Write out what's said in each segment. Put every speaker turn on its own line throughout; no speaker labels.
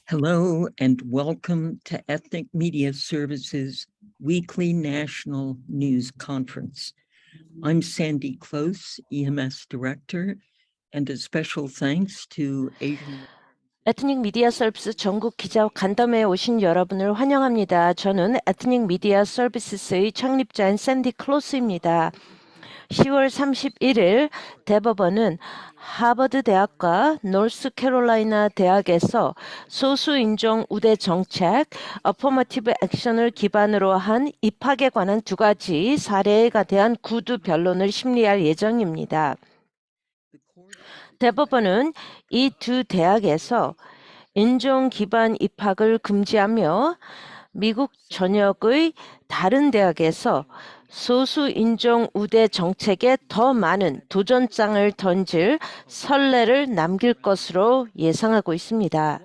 Hello and welcome to Ethnic Media Services Weekly National News Conference. I'm Sandy Close, EMS Director, and a special thanks to Asian.
에트닉 미디어 서비스 전국 기자 간담회에 오신 여러분을 환영합니다. 저는 에트닉 미디어 서비스의 창립자인 샌디 클로스입니다. 10월 31일 대법원은 하버드 대학과 노스캐롤라이나 대학에서 소수인종 우대 정책, 어퍼머티브 액션을 기반으로 한 입학에 관한 두 가지 사례에 대한 구두 변론을 심리할 예정입니다. 대법원은 이 두 대학에서 인종 기반 입학을 금지하며 미국 전역의 다른 대학에서 소수 인종 우대 정책에 더 많은 도전장을 던질 선례를 남길 것으로 예상하고 있습니다.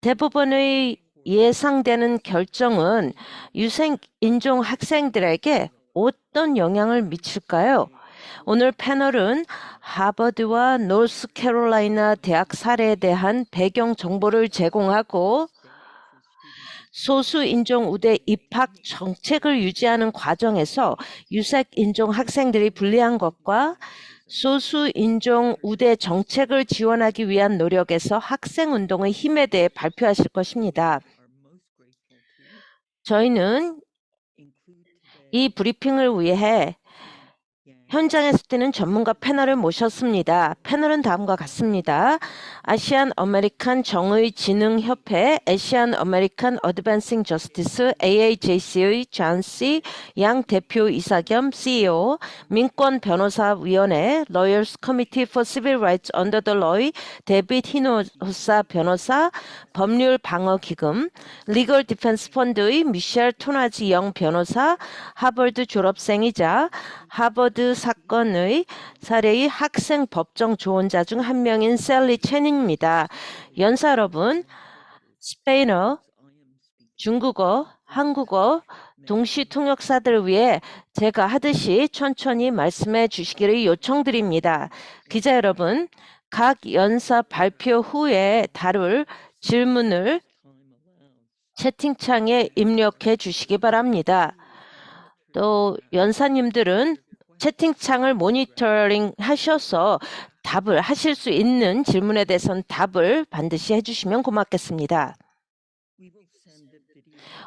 대법원의 예상되는 결정은 유색 인종 학생들에게 어떤 영향을 미칠까요? 오늘 패널은 하버드와 노스캐롤라이나 대학 사례에 대한 배경 정보를 제공하고 소수 인종 우대 입학 정책을 유지하는 과정에서 유색 인종 학생들이 불리한 것과 소수 인종 우대 정책을 지원하기 위한 노력에서 학생 운동의 힘에 대해 발표하실 것입니다. 저희는 이 브리핑을 위해 현장에서 뛰는 전문가 패널을 모셨습니다. 패널은 다음과 같습니다. 아시안 아메리칸 정의진흥협회, 아시안 아메리칸 어드밴싱 저스티스 AAJC의 존씨 양 대표이사 겸 CEO, 민권변호사위원회 Lawyers Committee for Civil Rights Under the Law의 데빗 히노사 변호사, 법률방어기금, Legal Defense Fund의 미셸 토나지 영 변호사, 하버드 졸업생이자 하버드 사건의 사례의 학생 법정 조언자 중 한 명인 셀리 체닝입니다. 연사 여러분, 스페인어, 중국어, 한국어, 동시 통역사들을 위해 제가 하듯이 천천히 말씀해 주시기를 요청드립니다. 기자 여러분, 각 연사 발표 후에 다룰 질문을 채팅창에 입력해 주시기 바랍니다. 또 연사님들은 채팅창을 모니터링 하셔서 답을 하실 수 있는 질문에 대해서는 답을 반드시 해주시면 고맙겠습니다.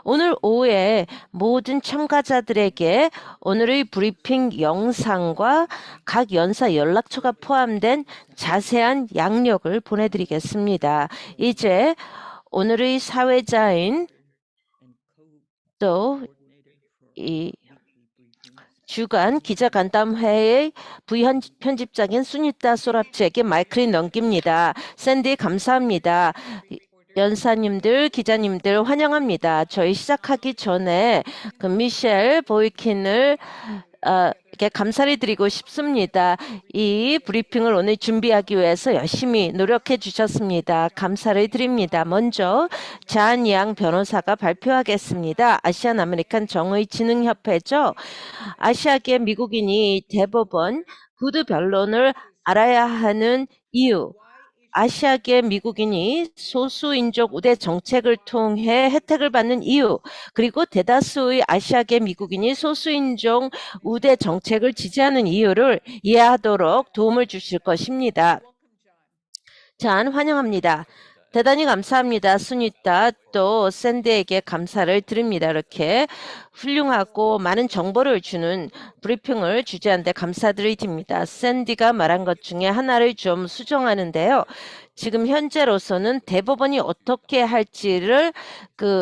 오늘 오후에 모든 참가자들에게 오늘의 브리핑 영상과 각 연사 연락처가 포함된 자세한 양력을 보내드리겠습니다. 이제 오늘의 사회자인 또 이 주간 기자간담회의 부편집장인 수니타 소랍치에게 마이크를 넘깁니다. 샌디 감사합니다. 연사님들, 기자님들 환영합니다. 저희 시작하기 전에 그 미셸 보이킨을 이렇게 감사를 드리고 싶습니다. 이 브리핑을 오늘 준비하기 위해서 열심히 노력해 주셨습니다. 감사를 드립니다. 먼저 잔 양 변호사가 발표하겠습니다. 아시안 아메리칸 정의진흥협회죠. 아시아계 미국인이 대법원 구두 변론을 알아야 하는 이유, 아시아계 미국인이 소수인종 우대 정책을 통해 혜택을 받는 이유, 그리고 대다수의 아시아계 미국인이 소수인종 우대 정책을 지지하는 이유를 이해하도록 도움을 주실 것입니다. 잔 환영합니다. 대단히 감사합니다. 수니타 또 샌디에게 감사를 드립니다. 이렇게 훌륭하고 많은 정보를 주는 브리핑을 주재한데 감사드립니다. 샌디가 말한 것 중에 하나를 좀 수정하는데요. 지금 현재로서는 대법원이 어떻게 할지를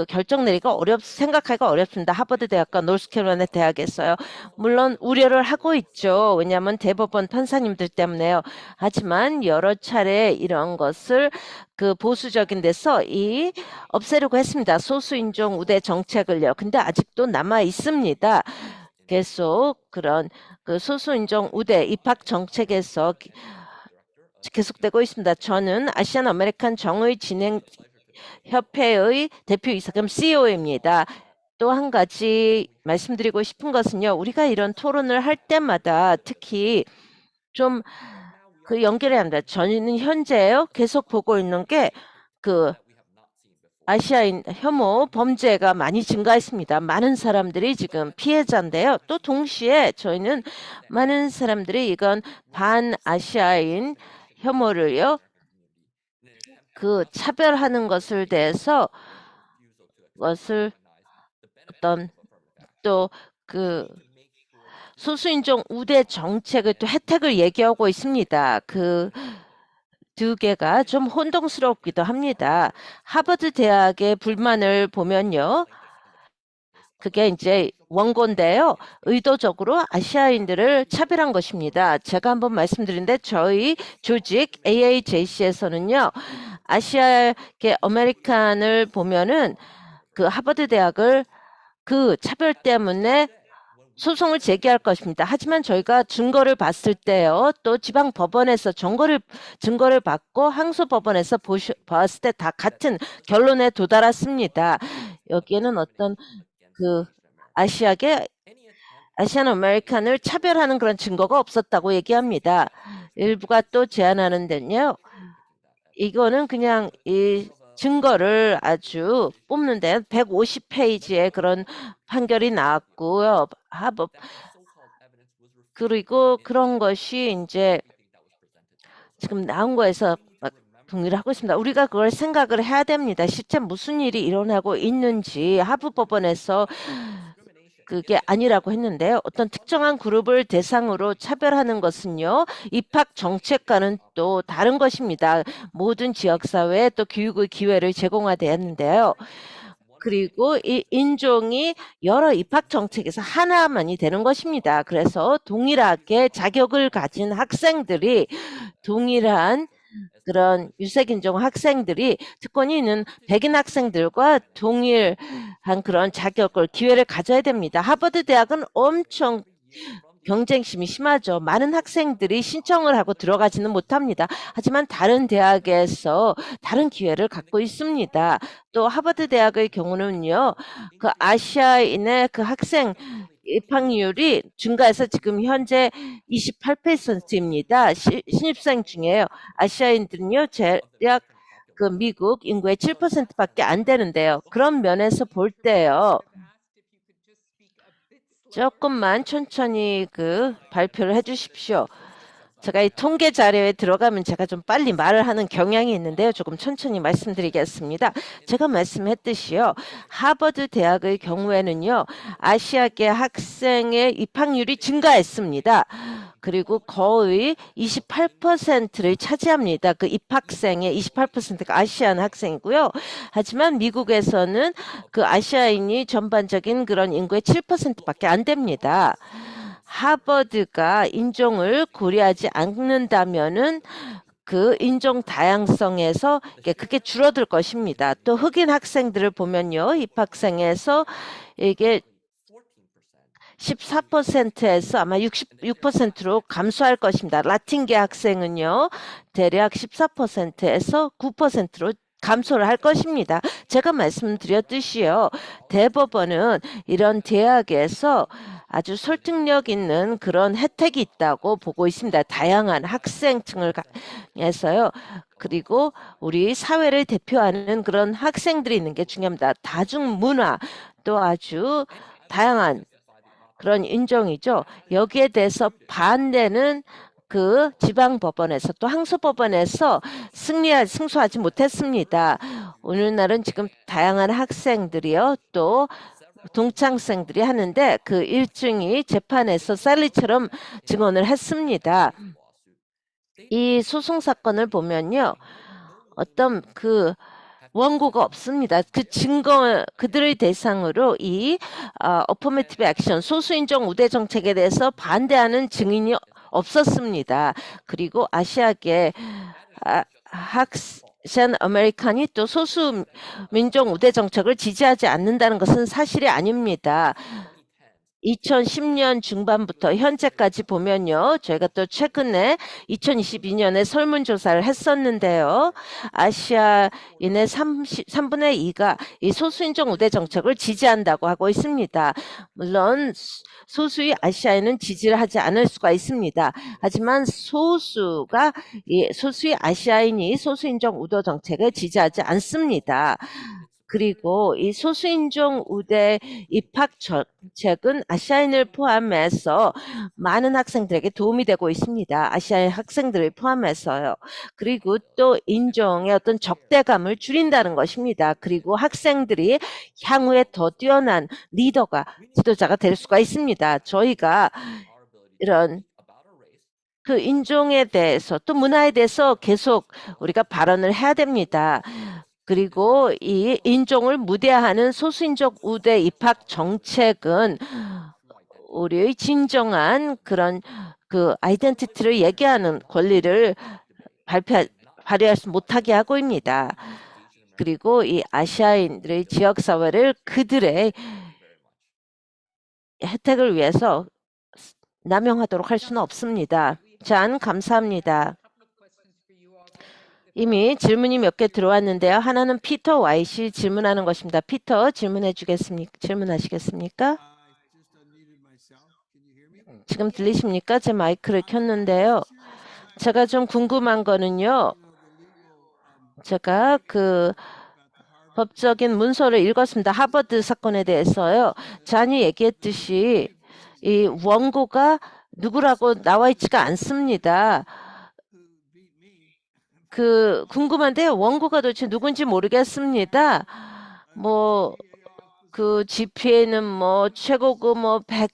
결정 내리기가 생각하기가 어렵습니다. 하버드 대학과 노스캐롤라이나 대학에서요. 물론 우려를 하고 있죠. 왜냐하면 대법원 판사님들 때문에요. 하지만 여러 차례 이런 것을 보수적인 데서 없애려고 했습니다. 소수인종 우대 정책을요. 근데 아직도 남아 있습니다. 계속 그런 소수인종 우대 입학 정책에서 계속되고 있습니다. 저는 아시안 아메리칸 정의진흥협회의 대표이사 겸 CEO입니다. 또 한 가지 말씀드리고 싶은 것은요. 우리가 이런 토론을 할 때마다 특히 좀 연결해야 합니다. 저는 현재요. 계속 보고 있는 게 아시아인 혐오 범죄가 많이 증가했습니다. 많은 사람들이 지금 피해자인데요. 또 동시에 저희는 많은 사람들이 이건 반아시아인 혐오를요, 그 차별하는 것을 대해서 것을 어떤 또 그 소수인종 우대 정책을 또 혜택을 얘기하고 있습니다. 그 두 개가 좀 혼동스럽기도 합니다. 하버드 대학의 불만을 보면요. 그게 이제 원고인데요. 의도적으로 아시아인들을 차별한 것입니다. 제가 한번 말씀드린데 저희 조직 AAJC에서는요. 아시아계 아메리칸을 보면은 그 하버드 대학을 그 차별 때문에 소송을 제기할 것입니다. 하지만 저희가 증거를 봤을 때요, 또 지방 법원에서 증거를 받고 항소 법원에서 봤을 때 다 같은 결론에 도달했습니다. 여기에는 어떤 그 아시안 아메리칸을 차별하는 그런 증거가 없었다고 얘기합니다. 일부가 또 제안하는 데는요, 이거는 그냥 이 증거를 아주 뽑는데 150페이지의 그런 판결이 나왔고요. 그리고 그런 것이 이제 지금 나온 거에서 막 동의를 하고 있습니다. 우리가 그걸 생각을 해야 됩니다. 실제 무슨 일이 일어나고 있는지 하부법원에서 그게 아니라고 했는데요. 어떤 특정한 그룹을 대상으로 차별하는 것은요. 입학 정책과는 또 다른 것입니다. 모든 지역사회에 또 교육의 기회를 제공하되었는데요. 그리고 이 인종이 여러 입학 정책에서 하나만이 되는 것입니다. 그래서 동일하게 자격을 가진 학생들이 동일한 그런 유색인종 학생들이 특권이 있는 백인 학생들과 동일한 그런 자격을 기회를 가져야 됩니다. 하버드 대학은 엄청 경쟁심이 심하죠. 많은 학생들이 신청을 하고 들어가지는 못합니다. 하지만 다른 대학에서 다른 기회를 갖고 있습니다. 또 하버드 대학의 경우는요, 그 아시아인의 그 학생 입학률이 증가해서 지금 현재 28%입니다. 신입생 중에요. 아시아인들은요, 대략 그 미국 인구의 7%밖에 안 되는데요. 그런 면에서 볼 때요. 조금만 천천히 그 발표를 해주십시오. 제가 이 통계 자료에 들어가면 제가 좀 빨리 말을 하는 경향이 있는데요. 조금 천천히 말씀드리겠습니다. 제가 말씀했듯이요. 하버드 대학의 경우에는요. 아시아계 학생의 입학률이 증가했습니다. 그리고 거의 28%를 차지합니다. 그 입학생의 28%가 아시안 학생이고요. 하지만 미국에서는 그 아시아인이 전반적인 그런 인구의 7%밖에 안 됩니다. 하버드가 인종을 고려하지 않는다면은 그 인종 다양성에서 그게 줄어들 것입니다. 또 흑인 학생들을 보면요. 입학생에서 이게 14%에서 아마 66%로 감소할 것입니다. 라틴계 학생은요. 대략 14%에서 9%로 감소를 할 것입니다. 제가 말씀드렸듯이요. 대법원은 이런 대학에서 아주 설득력 있는 그런 혜택이 있다고 보고 있습니다. 다양한 학생층을 해서요. 그리고 우리 사회를 대표하는 그런 학생들이 있는 게 중요합니다. 다중문화 또 아주 다양한 그런 인종이죠. 여기에 대해서 반대는 그 지방법원에서 또 항소법원에서 승소하지 못했습니다. 오늘날은 지금 다양한 학생들이요. 또 동창생들이 하는데 그 일중이 재판에서 쌀리처럼 증언을 했습니다. 이 소송 사건을 보면요. 어떤 그 원고가 없습니다. 그 증거 그들의 대상으로 이 어퍼메티브 액션 소수인종 우대 정책에 대해서 반대하는 증인이 없었습니다. 그리고 아시아계 아시안 아메리칸이 또 소수 민족 우대 정책을 지지하지 않는다는 것은 사실이 아닙니다. 2010년 중반부터 현재까지 보면요. 저희가 또 최근에 2022년에 설문조사를 했었는데요. 아시아인의 3분의 2가 이 소수인종 우대 정책을 지지한다고 하고 있습니다. 물론 소수의 아시아인은 지지를 하지 않을 수가 있습니다. 하지만 소수의 아시아인이 소수인종 우대 정책을 지지하지 않습니다. 그리고 이 소수인종 우대 입학 정책은 아시아인을 포함해서 많은 학생들에게 도움이 되고 있습니다. 아시아인 학생들을 포함해서요. 그리고 또 인종의 어떤 적대감을 줄인다는 것입니다. 그리고 학생들이 향후에 더 뛰어난 리더가, 지도자가 될 수가 있습니다. 저희가 이런 그 인종에 대해서 또 문화에 대해서 계속 우리가 발언을 해야 됩니다. 그리고 이 인종을 무대하는 소수인종 우대 입학 정책은 우리의 진정한 그런 그 아이덴티티를 얘기하는 권리를 발휘할 수 못하게 하고 있습니다. 그리고 이 아시아인들의 지역사회를 그들의 혜택을 위해서 남용하도록 할 수는 없습니다. 잔, 감사합니다. 이미 질문이 몇 개 들어왔는데요. 하나는 피터 와이시 질문하는 것입니다. 피터 질문하시겠습니까? 지금 들리십니까? 제 마이크를 켰는데요. 제가 좀 궁금한 거는요. 제가 그 법적인 문서를 읽었습니다. 하버드 사건에 대해서요. 잔이 얘기했듯이 이 원고가 누구라고 나와 있지가 않습니다. 그 궁금한데요. 원고가 도대체 누군지 모르겠습니다. 뭐 그 GPA는 뭐 최고고 뭐 100,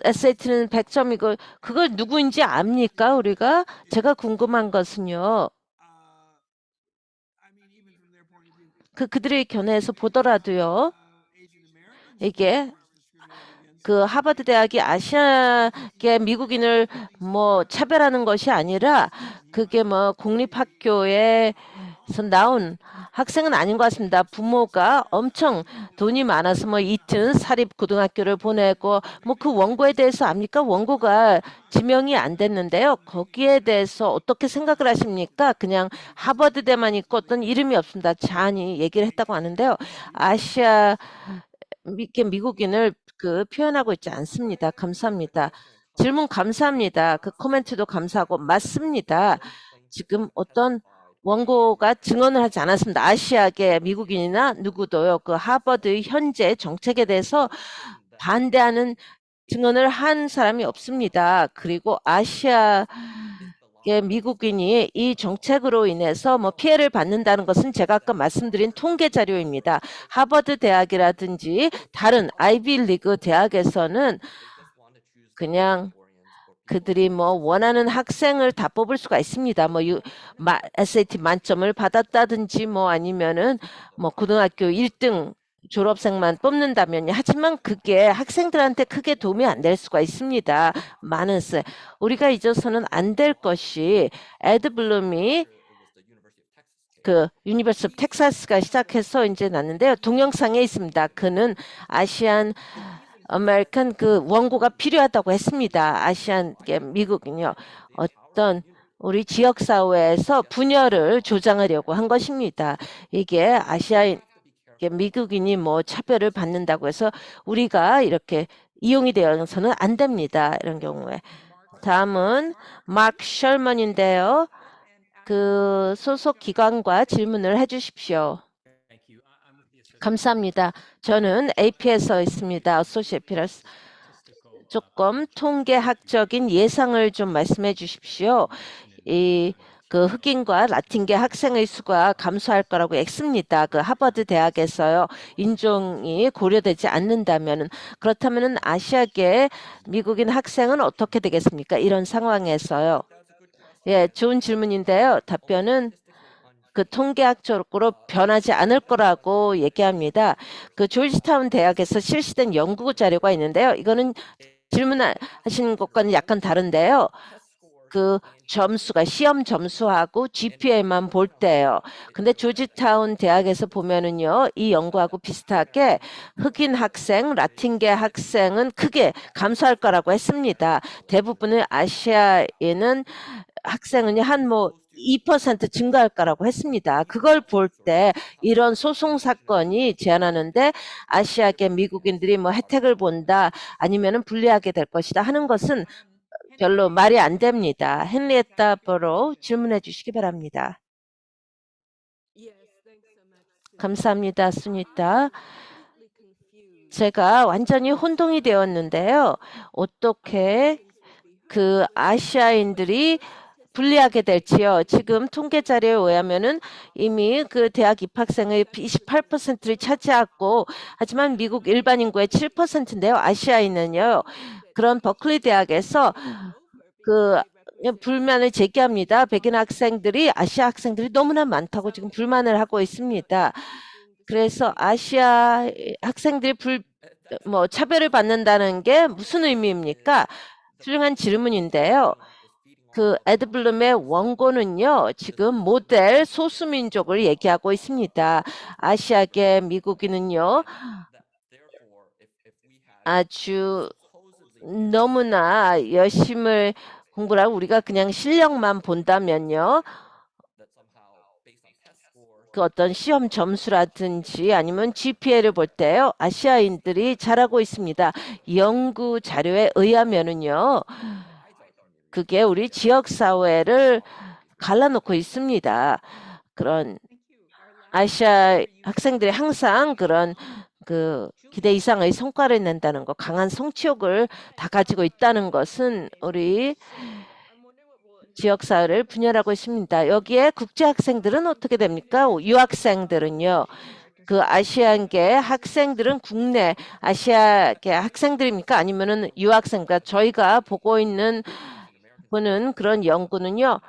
SAT는 100점이고 그걸 누구인지 압니까? 우리가 제가 궁금한 것은요. 그들의 견해에서 보더라도요. 이게 그 하버드 대학이 아시아계 미국인을 뭐 차별하는 것이 아니라 그게 뭐 공립학교에서 나온 학생은 아닌 것 같습니다. 부모가 엄청 돈이 많아서 뭐 이튼 사립 고등학교를 보내고 뭐 그 원고에 대해서 압니까? 원고가 지명이 안 됐는데요. 거기에 대해서 어떻게 생각을 하십니까? 그냥 하버드대만 있고 어떤 이름이 없습니다. 잔이 얘기를 했다고 하는데요. 아시아 미국인을 그 표현하고 있지 않습니다. 감사합니다. 질문 감사합니다. 그 코멘트도 감사하고 맞습니다. 지금 어떤 원고가 증언을 하지 않았습니다. 아시아계 미국인이나 누구도요. 그 하버드의 현재 정책에 대해서 반대하는 증언을 한 사람이 없습니다. 그리고 아시아 미국인이 이 정책으로 인해서 뭐 피해를 받는다는 것은 제가 아까 말씀드린 통계 자료입니다. 하버드 대학이라든지 다른 아이비리그 대학에서는 그냥 그들이 뭐 원하는 학생을 다 뽑을 수가 있습니다. 뭐 SAT 만점을 받았다든지 뭐 아니면은 뭐 고등학교 1등 졸업생만 뽑는다면요. 하지만 그게 학생들한테 크게 도움이 안 될 수가 있습니다. 많은 우리가 잊어서는 안 될 것이 에드 블룸이 그 유니버스 오브 텍사스가 시작해서 이제 났는데요. 동영상에 있습니다. 그는 아시안 아메리칸 그 원고가 필요하다고 했습니다. 아시안 미국은요. 어떤 우리 지역 사회에서 분열을 조장하려고 한 것입니다. 이게 아시아인 미국인이 뭐 차별을 받는다고 해서 우리가 이렇게 이용이 되어서는 안 됩니다. 이런 경우에. 다음은 마크 셜먼인데요. 그 소속 기관과 질문을 해주십시오. 감사합니다. 저는 AP에서 있습니다. Associate Peters. 조금 통계학적인 예상을 좀 말씀해 주십시오. 그 흑인과 라틴계 학생의 수가 감소할 거라고 엑습니다. 그 하버드 대학에서요. 인종이 고려되지 않는다면은 그렇다면은 아시아계 미국인 학생은 어떻게 되겠습니까? 이런 상황에서요. 예, 좋은 질문인데요. 답변은 그 통계학적으로 변하지 않을 거라고 얘기합니다. 그 조지타운 대학에서 실시된 연구 자료가 있는데요. 이거는 질문하신 것과는 약간 다른데요. 그 점수가 시험 점수하고 GPA만 볼 때예요. 근데 조지타운 대학에서 보면은요. 이 연구하고 비슷하게 흑인 학생, 라틴계 학생은 크게 감소할 거라고 했습니다. 대부분의 아시아에는 학생은 한 뭐 2% 증가할 거라고 했습니다. 그걸 볼 때 이런 소송 사건이 제안하는데 아시아계 미국인들이 뭐 혜택을 본다 아니면은 불리하게 될 것이다 하는 것은 별로 말이 안 됩니다. 헨리에타 버로 질문해 주시기 바랍니다. 감사합니다, 수니타. 제가 완전히 혼동이 되었는데요. 어떻게 그 아시아인들이 불리하게 될지요. 지금 통계 자료에 의하면은 이미 그 대학 입학생의 28%를 차지하고, 하지만 미국 일반 인구의 7%인데요. 아시아인은요. 그런 버클리 대학에서 그 불만을 제기합니다. 백인 학생들이, 아시아 학생들이 너무나 많다고 지금 불만을 하고 있습니다. 그래서 아시아 학생들이 차별을 받는다는 게 무슨 의미입니까? 훌륭한 질문인데요. 그 에드블룸의 원고는요, 지금 모델 소수민족을 얘기하고 있습니다. 아시아계 미국인은요, 아주 너무나 열심을 공부를 하고 우리가 그냥 실력만 본다면요, 그 어떤 시험 점수라든지 아니면 GPA를 볼 때요, 아시아인들이 잘하고 있습니다. 연구 자료에 의하면은요, 그게 우리 지역 사회를 갈라놓고 있습니다. 그런 아시아 학생들이 항상 그런 그 기대 이상의 성과를 낸다는 것, 강한 성취욕을 다 가지고 있다는 것은 우리 지역 사회를 분열하고 있습니다. 여기에 국제 학생들은 어떻게 됩니까? 유학생들은요. 그 아시안계 학생들은 국내 아시아계 학생들입니까? 아니면은 유학생가? 저희가 보는 그런 연구는요.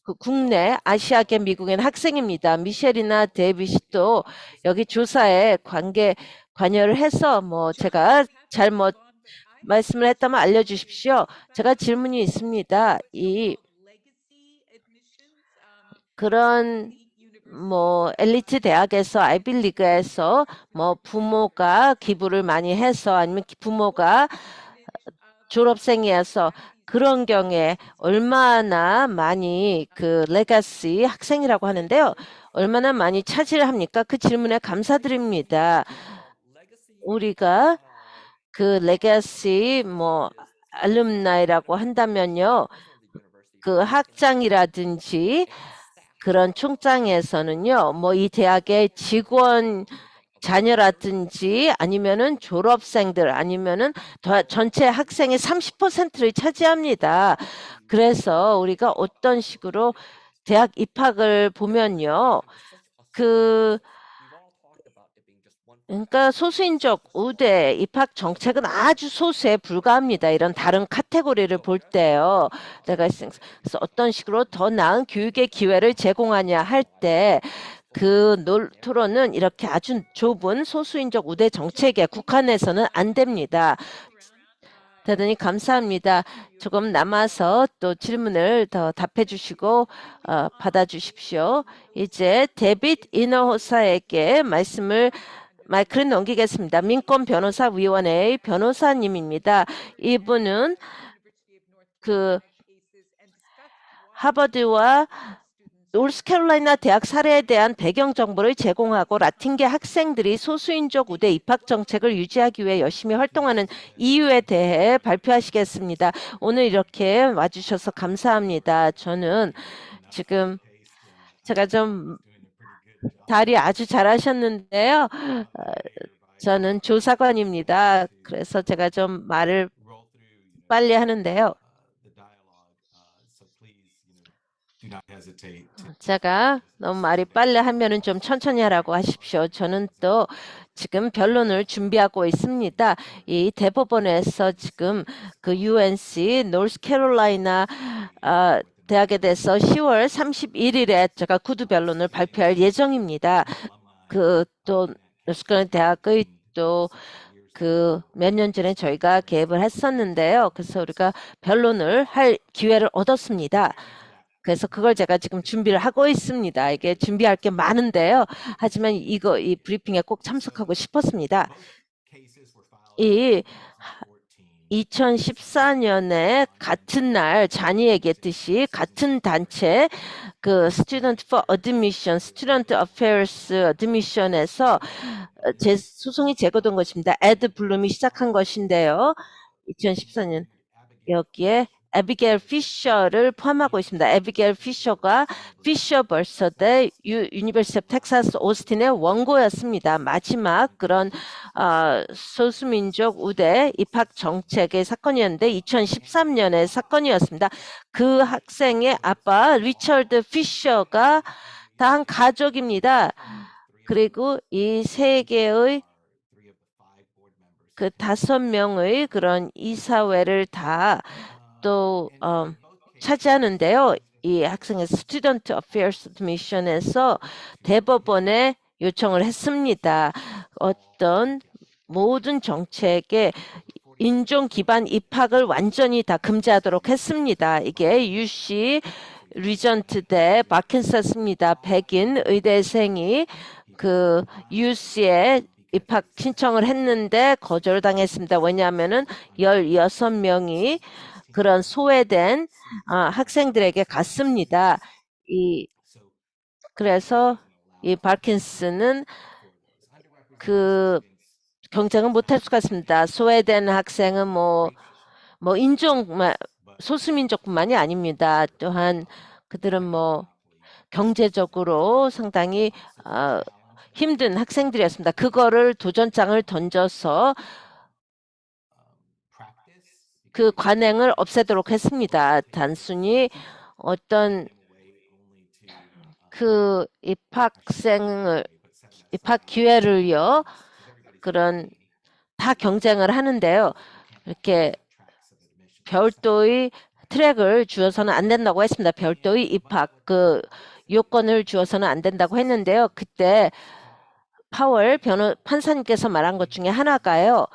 그 국내 아시아계 미국인 학생입니다. 미셸이나 데이빗도 여기 조사에 관여를 해서 제가 잘못 말씀을 했다면 알려주십시오. 제가 질문이 있습니다. 그런 엘리트 대학에서 아이비리그에서 부모가 기부를 많이 해서 아니면 부모가 졸업생이어서 그런 경우에 얼마나 많이 그 레가시 학생이라고 하는데요. 얼마나 많이 차지를 합니까? 그 질문에 감사드립니다. 우리가 그 레가시 알룸나이라고 한다면요. 그 학장이라든지 그런 총장에서는요. 이 대학의 직원 자녀라든지 아니면은 졸업생들 아니면은 전체 학생의 30%를 차지합니다. 그래서 우리가 어떤 식으로 대학 입학을 보면요. 그러니까 소수인종 우대 입학 정책은 아주 소수에 불과합니다. 이런 다른 카테고리를 볼 때요. 그래서 어떤 식으로 더 나은 교육의 기회를 제공하냐 할 때 그 토론은 이렇게 아주 좁은 소수인종 우대 정책에 국한해서는 안 됩니다. 대단히 감사합니다. 조금 남아서 또 질문을 더 답해 주시고 받아 주십시오. 이제 데빗 이너호사에게 마이크를 넘기겠습니다. 민권변호사위원회의 변호사님입니다. 이분은 그 하버드와 노스캐롤라이나 대학 사례에 대한 배경 정보를 제공하고 라틴계 학생들이 소수인종 우대 입학 정책을 유지하기 위해 열심히 활동하는 이유에 대해 발표하시겠습니다. 오늘 이렇게 와주셔서 감사합니다. 저는 지금 제가 좀 달이 아주 잘하셨는데요. 저는 조사관입니다. 그래서 제가 좀 말을 빨리 하는데요. 제가 너무 말이 빨리 하면은 좀 천천히 하라고 하십시오. 저는 또 지금 변론을 준비하고 있습니다. 이 대법원에서 지금 그 UNC 노스캐롤라이나 대학에 대해서 10월 31일에 제가 구두 변론을 발표할 예정입니다. 그 또 노스캐롤라이나 대학의 또 그 몇 년 전에 저희가 개업을 했었는데요. 그래서 우리가 변론을 할 기회를 얻었습니다. 그래서 그걸 제가 지금 준비를 하고 있습니다. 이게 준비할 게 많은데요. 하지만 이 브리핑에 꼭 참석하고 싶었습니다. 2014년에 같은 날 잔이 얘기했듯이 같은 단체 그 Student for Admission, Student Affairs Admission에서 소송이 제거된 것입니다. 에드 블룸이 시작한 것인데요. 2014년 여기에 에비게일 피셔를 포함하고 있습니다. 에비게일 피셔가 피셔 벌서대 유니버시티 오브 텍사스 오스틴의 원고였습니다. 마지막 그런 소수민족 우대 입학 정책의 사건이었는데 2013년의 사건이었습니다. 그 학생의 아빠 리처드 피셔가 다 한 가족입니다. 그리고 이 세 개의 그 5명의 그런 이사회를 다 또 차지하는데요. 이 학생의 Student Affairs Admission에서 대법원에 요청을 했습니다. 어떤 모든 정책에 인종 기반 입학을 완전히 다 금지하도록 했습니다. 이게 UC 리전트 대 바킨서스입니다. 백인 의대생이 그 UC에 입학 신청을 했는데 거절당했습니다. 왜냐하면은 16명이 그런 소외된 학생들에게 갔습니다. 그래서 이 바킨스는 그 경쟁을 못할 수가 있습니다. 소외된 학생은 뭐 인종 소수민족뿐만이 아닙니다. 또한 그들은 뭐 경제적으로 상당히 힘든 학생들이었습니다. 그거를 도전장을 던져서 그 관행을 없애도록 했습니다. 단순히 어떤 그 입학 기회를요, 그런 다 경쟁을 하는데요. 이렇게 별도의 트랙을 주어서는 안 된다고 했습니다. 별도의 입학 그 요건을 주어서는 안 된다고 했는데요. 그때 파월 판사님께서 말한 것 중에 하나가요.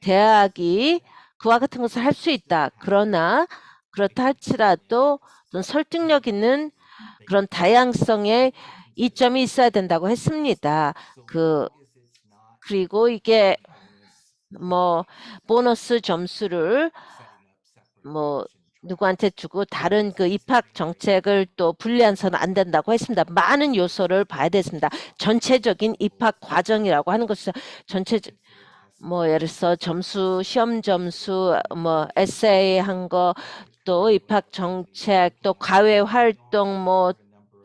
대학이 그와 같은 것을 할 수 있다. 그러나 그렇다 할지라도 설득력 있는 그런 다양성의 이점이 있어야 된다고 했습니다. 그리고 이게 뭐 보너스 점수를 뭐 누구한테 주고 다른 그 입학 정책을 또 분리해서는 안 된다고 했습니다. 많은 요소를 봐야 됐습니다. 전체적인 입학 과정이라고 하는 것은 뭐 예를 들어서 점수, 시험 점수, 뭐 에세이 한 거, 또 입학 정책, 또 과외 활동, 뭐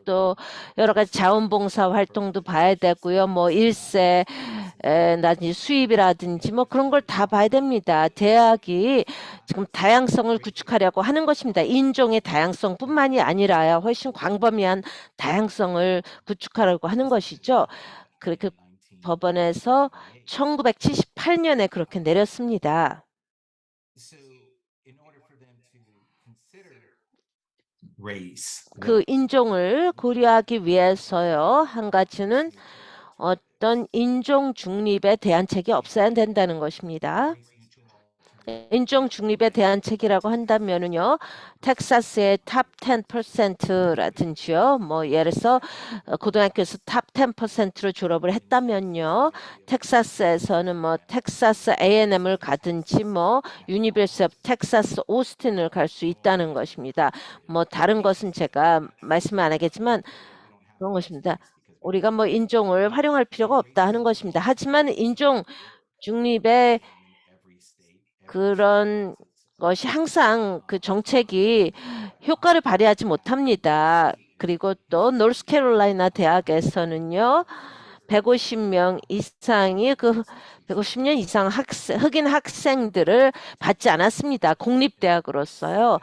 또 여러 가지 자원봉사 활동도 봐야 되고요. 뭐 일세 나든지 수입이라든지 뭐 그런 걸 다 봐야 됩니다. 대학이 지금 다양성을 구축하려고 하는 것입니다. 인종의 다양성뿐만이 아니라요. 훨씬 광범위한 다양성을 구축하려고 하는 것이죠. 그렇게 법원에서 1978년에 그렇게 내렸습니다. 그 인종을 고려하기 위해서요. 한 가지는 어떤 인종 중립에 대한 책이 없어야 된다는 것입니다. 인종 중립에 대한 책이라고 한다면은요, 텍사스의 탑 10%라든지요, 뭐 예를 들어서 고등학교에서 탑 10%로 졸업을 했다면요, 텍사스에서는 뭐 텍사스 A&M을 가든지 뭐 유니버시티 오브 텍사스 오스틴을 갈 수 있다는 것입니다. 뭐 다른 것은 제가 말씀 안 하겠지만 그런 것입니다. 우리가 뭐 인종을 활용할 필요가 없다 하는 것입니다. 하지만 인종 중립의 그런 것이 항상 그 정책이 효과를 발휘하지 못합니다. 그리고 또 노스캐롤라이나 대학에서는요. 150명 이상이 150년 이상 흑인 학생들을 받지 않았습니다. 공립대학으로서요.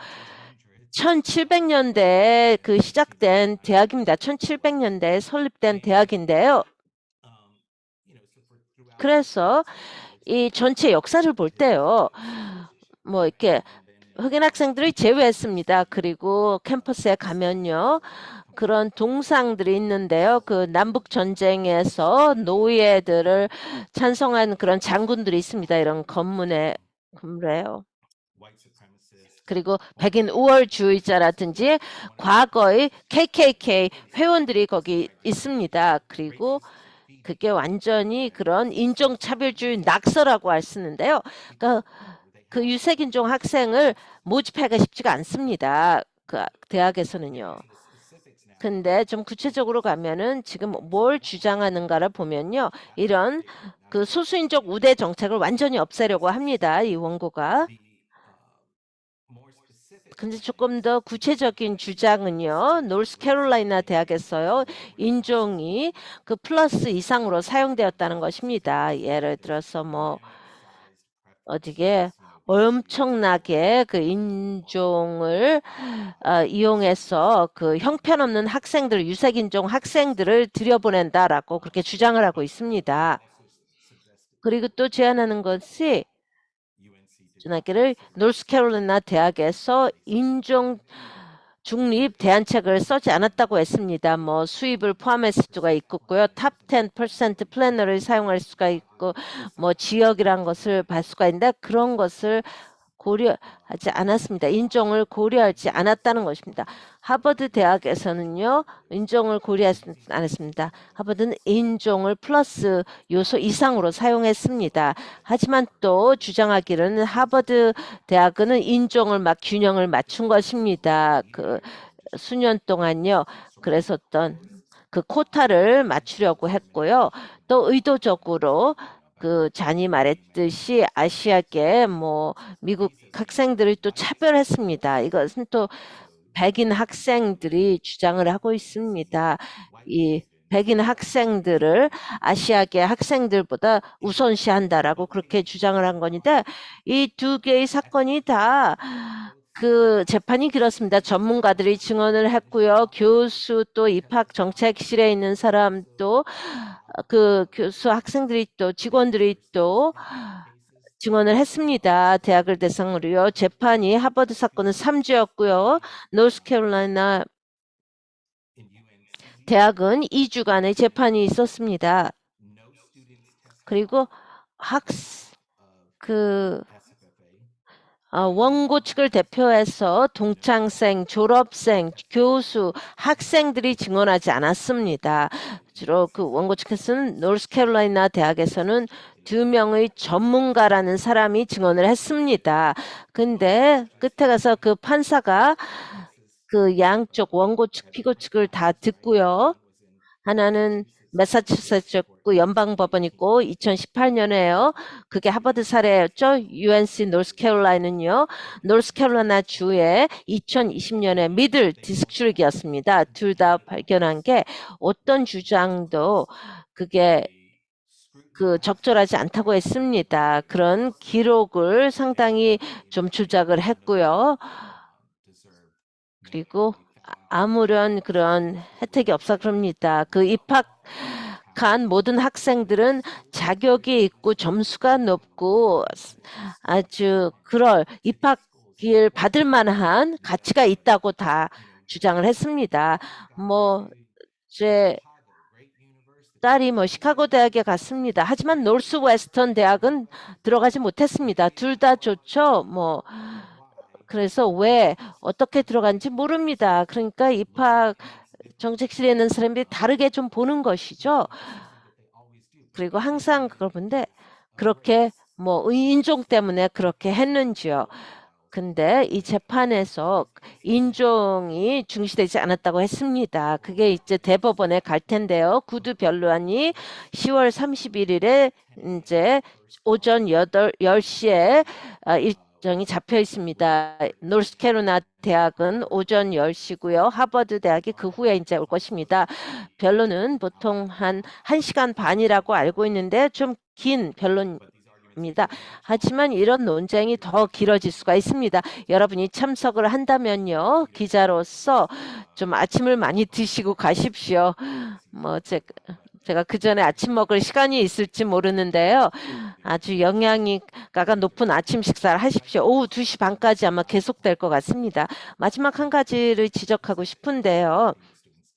1700년대에 시작된 대학입니다. 1700년대에 설립된 대학인데요. 그래서 이 전체 역사를 볼 때요. 뭐 이렇게 흑인 학생들이 제외했습니다. 그리고 캠퍼스에 가면요. 그런 동상들이 있는데요. 그 남북 전쟁에서 노예들을 찬송한 그런 장군들이 있습니다. 이런 건물에요. 그리고 백인 우월주의자라든지 과거의 KKK 회원들이 거기 있습니다. 그리고 그게 완전히 그런 인종차별주의 낙서라고 할 수 있는데요. 그러니까 그 유색인종 학생을 모집하기가 쉽지가 않습니다. 그 대학에서는요. 근데 좀 구체적으로 가면은 지금 뭘 주장하는가를 보면요. 이런 그 소수인종 우대 정책을 완전히 없애려고 합니다. 이 원고가. 근데 조금 더 구체적인 주장은요, 노스캐롤라이나 대학에서요, 인종이 그 플러스 이상으로 사용되었다는 것입니다. 예를 들어서 뭐 어디게 엄청나게 그 인종을 이용해서 그 형편없는 학생들, 유색인종 학생들을 들여보낸다라고 그렇게 주장을 하고 있습니다. 그리고 또 제안하는 것이 전학기를 노스캐롤라이나 대학에서 인종 중립 대안책을 써지 않았다고 했습니다. 뭐 수입을 포함했을 수가 있고요. 탑 10% 플래너를 사용할 수가 있고 뭐 지역이란 것을 볼 수가 있는데 그런 것을 고려하지 않았습니다. 인종을 고려하지 않았다는 것입니다. 하버드 대학에서는요. 인종을 고려하지 않았습니다. 하버드는 인종을 플러스 요소 이상으로 사용했습니다. 하지만 또 주장하기로는 하버드 대학은 인종을 막 균형을 맞춘 것입니다. 그 수년 동안요. 그래서 어떤 그 코타를 맞추려고 했고요. 또 의도적으로 그 잔이 말했듯이 아시아계 뭐 미국 학생들을 또 차별했습니다. 이것은 또 백인 학생들이 주장을 하고 있습니다. 이 백인 학생들을 아시아계 학생들보다 우선시한다라고 그렇게 주장을 한 건데 이 두 개의 사건이 다 그 재판이 그렇습니다. 전문가들이 증언을 했고요. 교수 또 입학정책실에 있는 사람도 그 교수 학생들이 또 직원들이 또 증언을 했습니다. 대학을 대상으로요. 재판이 하버드 사건은 3주였고요. 노스캐롤라이나 대학은 2주간의 재판이 있었습니다. 그리고 원고 측을 대표해서 동창생, 졸업생, 교수, 학생들이 증언하지 않았습니다. 주로 그 원고 측에서는 노스캐롤라이나 대학에서는 2명의 전문가라는 사람이 증언을 했습니다. 근데 끝에 가서 그 판사가 그 양쪽 원고 측, 피고 측을 다 듣고요. 하나는 매사추세츠주 연방법원 있고 2018년에요. 그게 하버드 사례였죠. UNC 노스캐롤라이나는요. 노스캐롤라이나 주의 2020년에 미들 디스트릭이었습니다. 둘 다 발견한 게 어떤 주장도 그게 그 적절하지 않다고 했습니다. 그런 기록을 상당히 좀 조작을 했고요. 그리고 아무런 그런 혜택이 없어 그럽니다. 그 입학한 모든 학생들은 자격이 있고 점수가 높고 아주 그럴 입학을 받을 만한 가치가 있다고 다 주장을 했습니다. 뭐 제 딸이 뭐 시카고 대학에 갔습니다. 하지만 노스웨스턴 대학은 들어가지 못했습니다. 둘 다 좋죠. 뭐 그래서 왜 어떻게 들어간지 모릅니다. 그러니까 입학 정책실에 있는 사람들이 다르게 좀 보는 것이죠. 그리고 항상 그걸 본데 그렇게 뭐 인종 때문에 그렇게 했는지요. 근데 이 재판에서 인종이 중시되지 않았다고 했습니다. 그게 이제 대법원에 갈 텐데요. 구두 변론이 10월 31일에 이제 오전 10시에 일정이 잡혀 있습니다. 노스캐롤라이나 대학은 오전 10시고요. 하버드 대학이 그 후에 이제 올 것입니다. 변론은 보통 한 1시간 반이라고 알고 있는데 좀 긴 변론입니다. 하지만 이런 논쟁이 더 길어질 수가 있습니다. 여러분이 참석을 한다면요. 기자로서 좀 아침을 많이 드시고 가십시오. 뭐 제가 그 전에 아침 먹을 시간이 있을지 모르는데요. 아주 영양가가 높은 아침 식사를 하십시오. 오후 2시 반까지 아마 계속될 것 같습니다. 마지막 한 가지를 지적하고 싶은데요.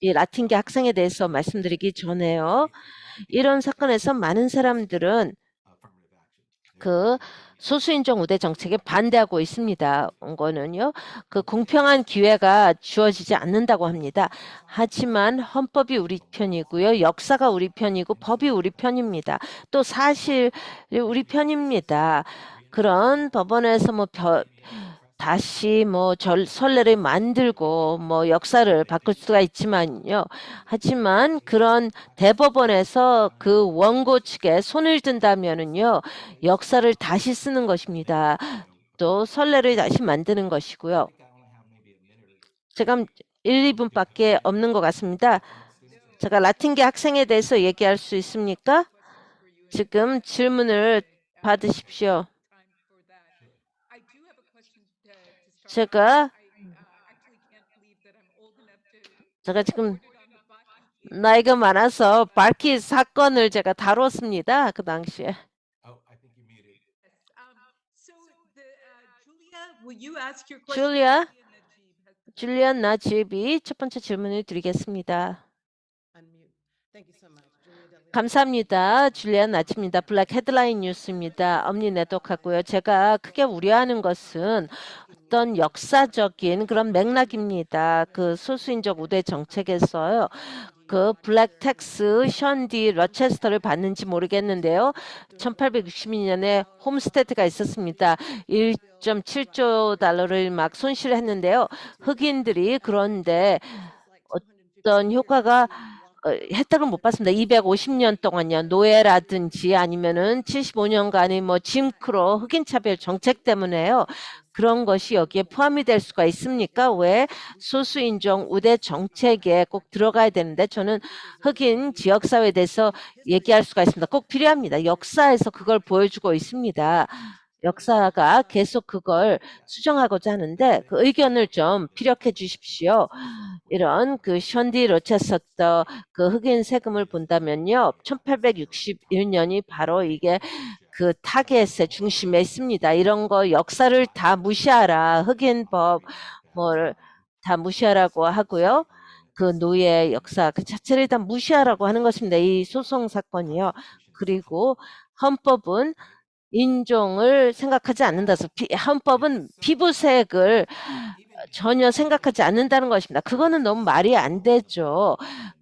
이 라틴계 학생에 대해서 말씀드리기 전에요. 이런 사건에서 많은 사람들은 그 소수인종 우대 정책에 반대하고 있습니다. 원고는요. 그 공평한 기회가 주어지지 않는다고 합니다. 하지만 헌법이 우리 편이고요. 역사가 우리 편이고 법이 우리 편입니다. 또 사실이 우리 편입니다. 그런 법원에서 뭐 다시 뭐 선례를 만들고 뭐 역사를 바꿀 수가 있지만요. 하지만 그런 대법원에서 그 원고 측에 손을 든다면은요. 역사를 다시 쓰는 것입니다. 또 선례를 다시 만드는 것이고요. 제가 1, 2분밖에 없는 것 같습니다. 제가 라틴계 학생에 대해서 얘기할 수 있습니까? 지금 질문을 받으십시오. 제가 지금 나이가 많아서 바키 사건을 제가 다뤘습니다. 그 당시에. 줄리아 나집이 첫 번째 질문을 드리겠습니다. 감사합니다. 줄리안 나치입니다. 블랙 헤드라인 뉴스입니다. 엄니 네트워크하고요. 제가 크게 우려하는 것은 어떤 역사적인 그런 맥락입니다. 그 소수인적 우대 정책에서요. 그 블랙 텍스 션디 러체스터를 받는지 모르겠는데요. 1862년에 홈스테드가 있었습니다. 1.7조 달러를 막 손실을 했는데요. 흑인들이 그런데 어떤 효과가 혜택을 못 받습니다. 250년 동안요. 노예라든지 아니면은 75년간의 뭐 짐크로 흑인 차별 정책 때문에요. 그런 것이 여기에 포함이 될 수가 있습니까? 왜 소수인종 우대 정책에 꼭 들어가야 되는데 저는 흑인 지역사회에 대해서 얘기할 수가 있습니다. 꼭 필요합니다. 역사에서 그걸 보여주고 있습니다. 역사가 계속 그걸 수정하고자 하는데 그 의견을 좀 피력해 주십시오. 이런 그 션디 로체스터 그 흑인 세금을 본다면요. 1861년이 바로 이게 그 타겟의 중심에 있습니다. 이런 거 역사를 다 무시하라. 흑인 법 뭘 다 무시하라고 하고요. 그 노예 역사 그 자체를 다 무시하라고 하는 것입니다. 이 소송 사건이요. 그리고 헌법은 인종을 생각하지 않는다. 헌법은 피부색을 전혀 생각하지 않는다는 것입니다. 그거는 너무 말이 안 되죠.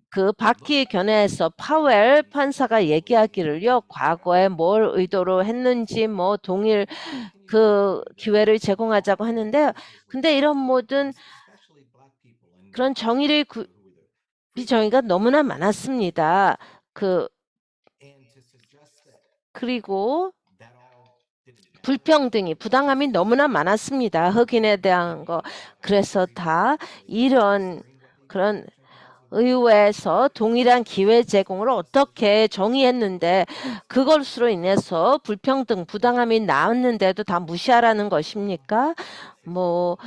그 바퀴 견해에서 파웰 판사가 얘기하기를요. 과거에 뭘 의도로 했는지 뭐 동일 그 기회를 제공하자고 하는데 근데 이런 모든 그런 정의를 비정의가 너무나 많았습니다. 그리고 불평등이 부당함이 너무나 많았습니다. 흑인에 대한 거. 그래서 다 이런 그런 의회에서 동일한 기회 제공을 어떻게 정의했는데 그것으로 인해서 불평등 부당함이 나왔는데도 다 무시하라는 것입니까? 뭐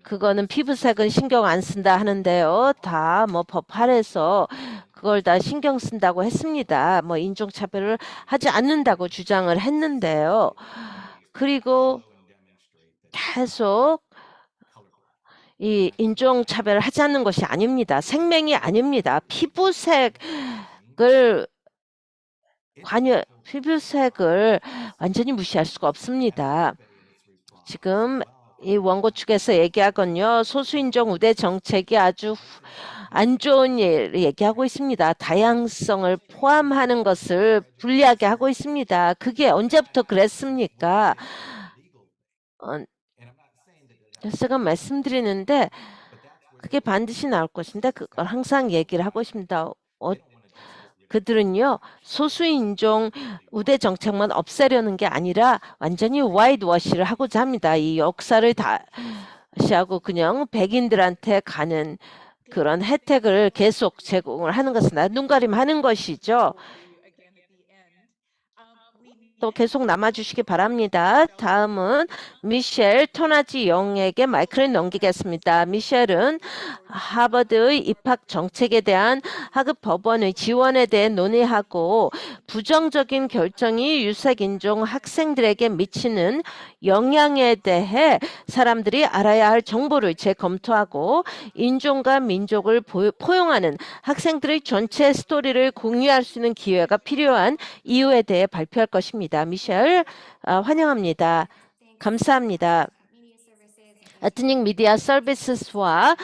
그거는 피부색은 신경 안 쓴다 하는데요. 다 뭐 법 아래서 그걸 다 신경 쓴다고 했습니다. 뭐 인종차별을 하지 않는다고 주장을 했는데요. 그리고 계속 이 인종차별을 하지 않는 것이 아닙니다. 생명이 아닙니다. 피부색을 완전히 무시할 수가 없습니다. 지금 이 원고 측에서 얘기하건요. 소수인종 우대 정책이 아주 안 좋은 일을 얘기하고 있습니다. 다양성을 포함하는 것을 불리하게 하고 있습니다. 그게 언제부터 그랬습니까? 제가 말씀드리는데 그게 반드시 나올 것인데 그걸 항상 얘기를 하고 있습니다. 그들은요 소수인종 우대 정책만 없애려는 게 아니라 완전히 와이드워시를 하고자 합니다. 이 역사를 다시 하고 그냥 백인들한테 가는 그런 혜택을 계속 제공을 하는 것은 눈가림하는 것이죠. 또 계속 남아주시기 바랍니다. 다음은 미셸 토나지 영에게 마이크를 넘기겠습니다. 미셸은 하버드의 입학 정책에 대한 하급 법원의 지원에 대해 논의하고 부정적인 결정이 유색인종 학생들에게 미치는 영향에 대해 사람들이 알아야 할 정보를 재검토하고 인종과 민족을 포용하는 학생들의 전체 스토리를 공유할 수 있는 기회가 필요한 이유에 대해 발표할 것입니다. 미셸 환영합니다. 감사합니다. 에트닉 미디어 서비스와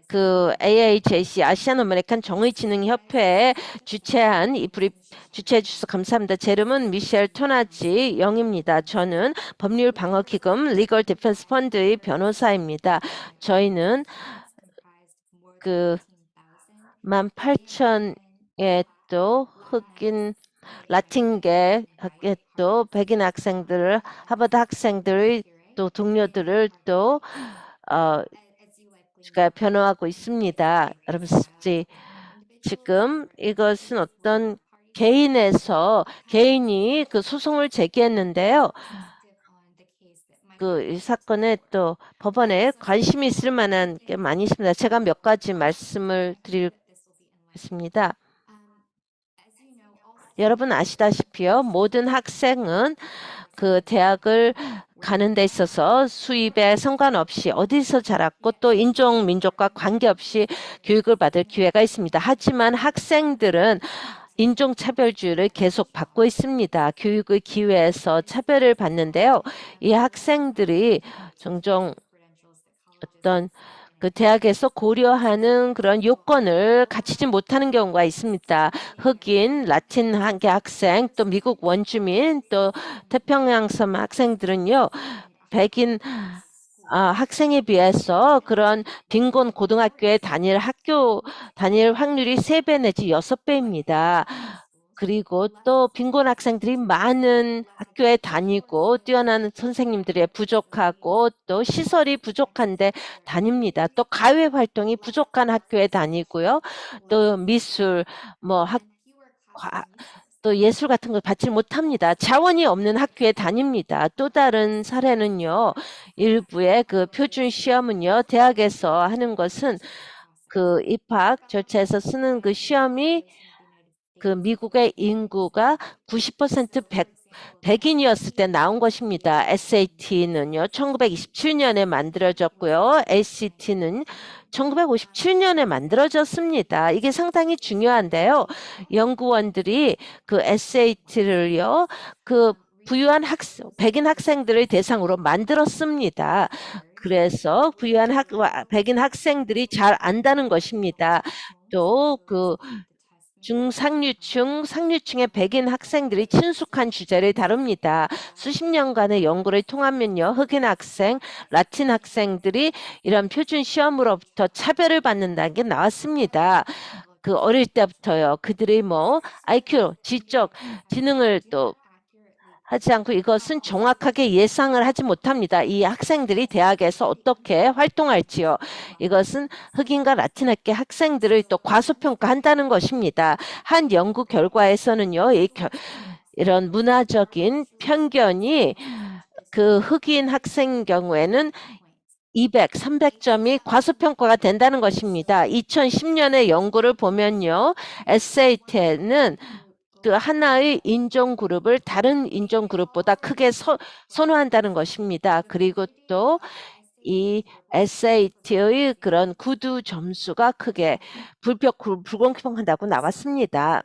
그 AHAC 아시안 아메리칸 정의진흥협회에 주최한 이 브리프 주최해 주셔서 감사합니다. 제 이름은 미셸 토나지 영입니다. 저는 법률 방어기금 리걸 디펜스 펀드의 변호사입니다. 저희는 그 18,000의 또 흑인 라틴계 또 백인 학생들을 하버드 학생들의 또 동료들을 또 가 변화하고 있습니다. 여러분, 지금 이것은 어떤 개인이 그 소송을 제기했는데요. 이 사건에 또 법원에 관심이 있을 만한 게 많이 있습니다. 제가 몇 가지 말씀을 드리겠습니다. 여러분 아시다시피요, 모든 학생은 그 대학을 가는 데 있어서 수입에 상관없이 어디서 자랐고 또 인종, 민족과 관계없이 교육을 받을 기회가 있습니다. 하지만 학생들은 인종차별주의를 계속 받고 있습니다. 교육의 기회에서 차별을 받는데요. 이 학생들이 종종 어떤 그 대학에서 고려하는 그런 요건을 갖추지 못하는 경우가 있습니다. 흑인, 라틴 한계 학생, 또 미국 원주민, 또 태평양섬 학생들은요, 백인 학생에 비해서 그런 빈곤 고등학교에 다닐 확률이 3배 내지 6배입니다. 그리고 또 빈곤 학생들이 많은 학교에 다니고 뛰어난 선생님들이 부족하고 또 시설이 부족한데 다닙니다. 또 가외 활동이 부족한 학교에 다니고요. 또 미술, 또 예술 같은 걸 받지 못합니다. 자원이 없는 학교에 다닙니다. 또 다른 사례는요. 일부의 그 표준 시험은요. 대학에서 하는 것은 그 입학 절차에서 쓰는 그 시험이 그 미국의 인구가 90% 백인이었을 때 나온 것입니다. SAT는요, 1927년에 만들어졌고요. ACT는 1957년에 만들어졌습니다. 이게 상당히 중요한데요. 연구원들이 그 SAT를요, 그 부유한 백인 학생들을 대상으로 만들었습니다. 그래서 백인 학생들이 잘 안다는 것입니다. 또 상류층의 백인 학생들이 친숙한 주제를 다룹니다. 수십 년간의 연구를 통하면요, 흑인 학생, 라틴 학생들이 이런 표준 시험으로부터 차별을 받는다는 게 나왔습니다. 그 어릴 때부터요, 그들이 IQ, 지적, 지능을 또 하지 않고 이것은 정확하게 예상을 하지 못합니다. 이 학생들이 대학에서 어떻게 활동할지요. 이것은 흑인과 라틴학계 학생들을 또 과소평가한다는 것입니다. 한 연구 결과에서는요. 이런 문화적인 편견이 그 흑인 학생 경우에는 200, 300점이 과소평가가 된다는 것입니다. 2010년의 연구를 보면요. SAT는 그 하나의 인종 그룹을 다른 인종 그룹보다 크게 선호한다는 것입니다. 그리고 또 이 SAT의 그런 구두 점수가 크게 불공평한다고 나왔습니다.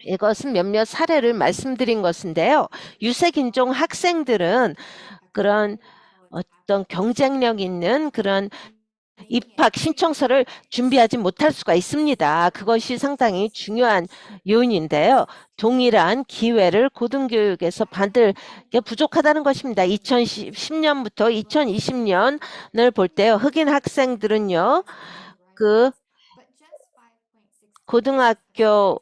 이것은 몇몇 사례를 말씀드린 것인데요. 유색인종 학생들은 그런 어떤 경쟁력 있는 그런 입학 신청서를 준비하지 못할 수가 있습니다. 그것이 상당히 중요한 요인인데요. 동일한 기회를 고등교육에서 받을 게 부족하다는 것입니다. 2010년부터 2020년을 볼 때요. 흑인 학생들은요. 그 고등학교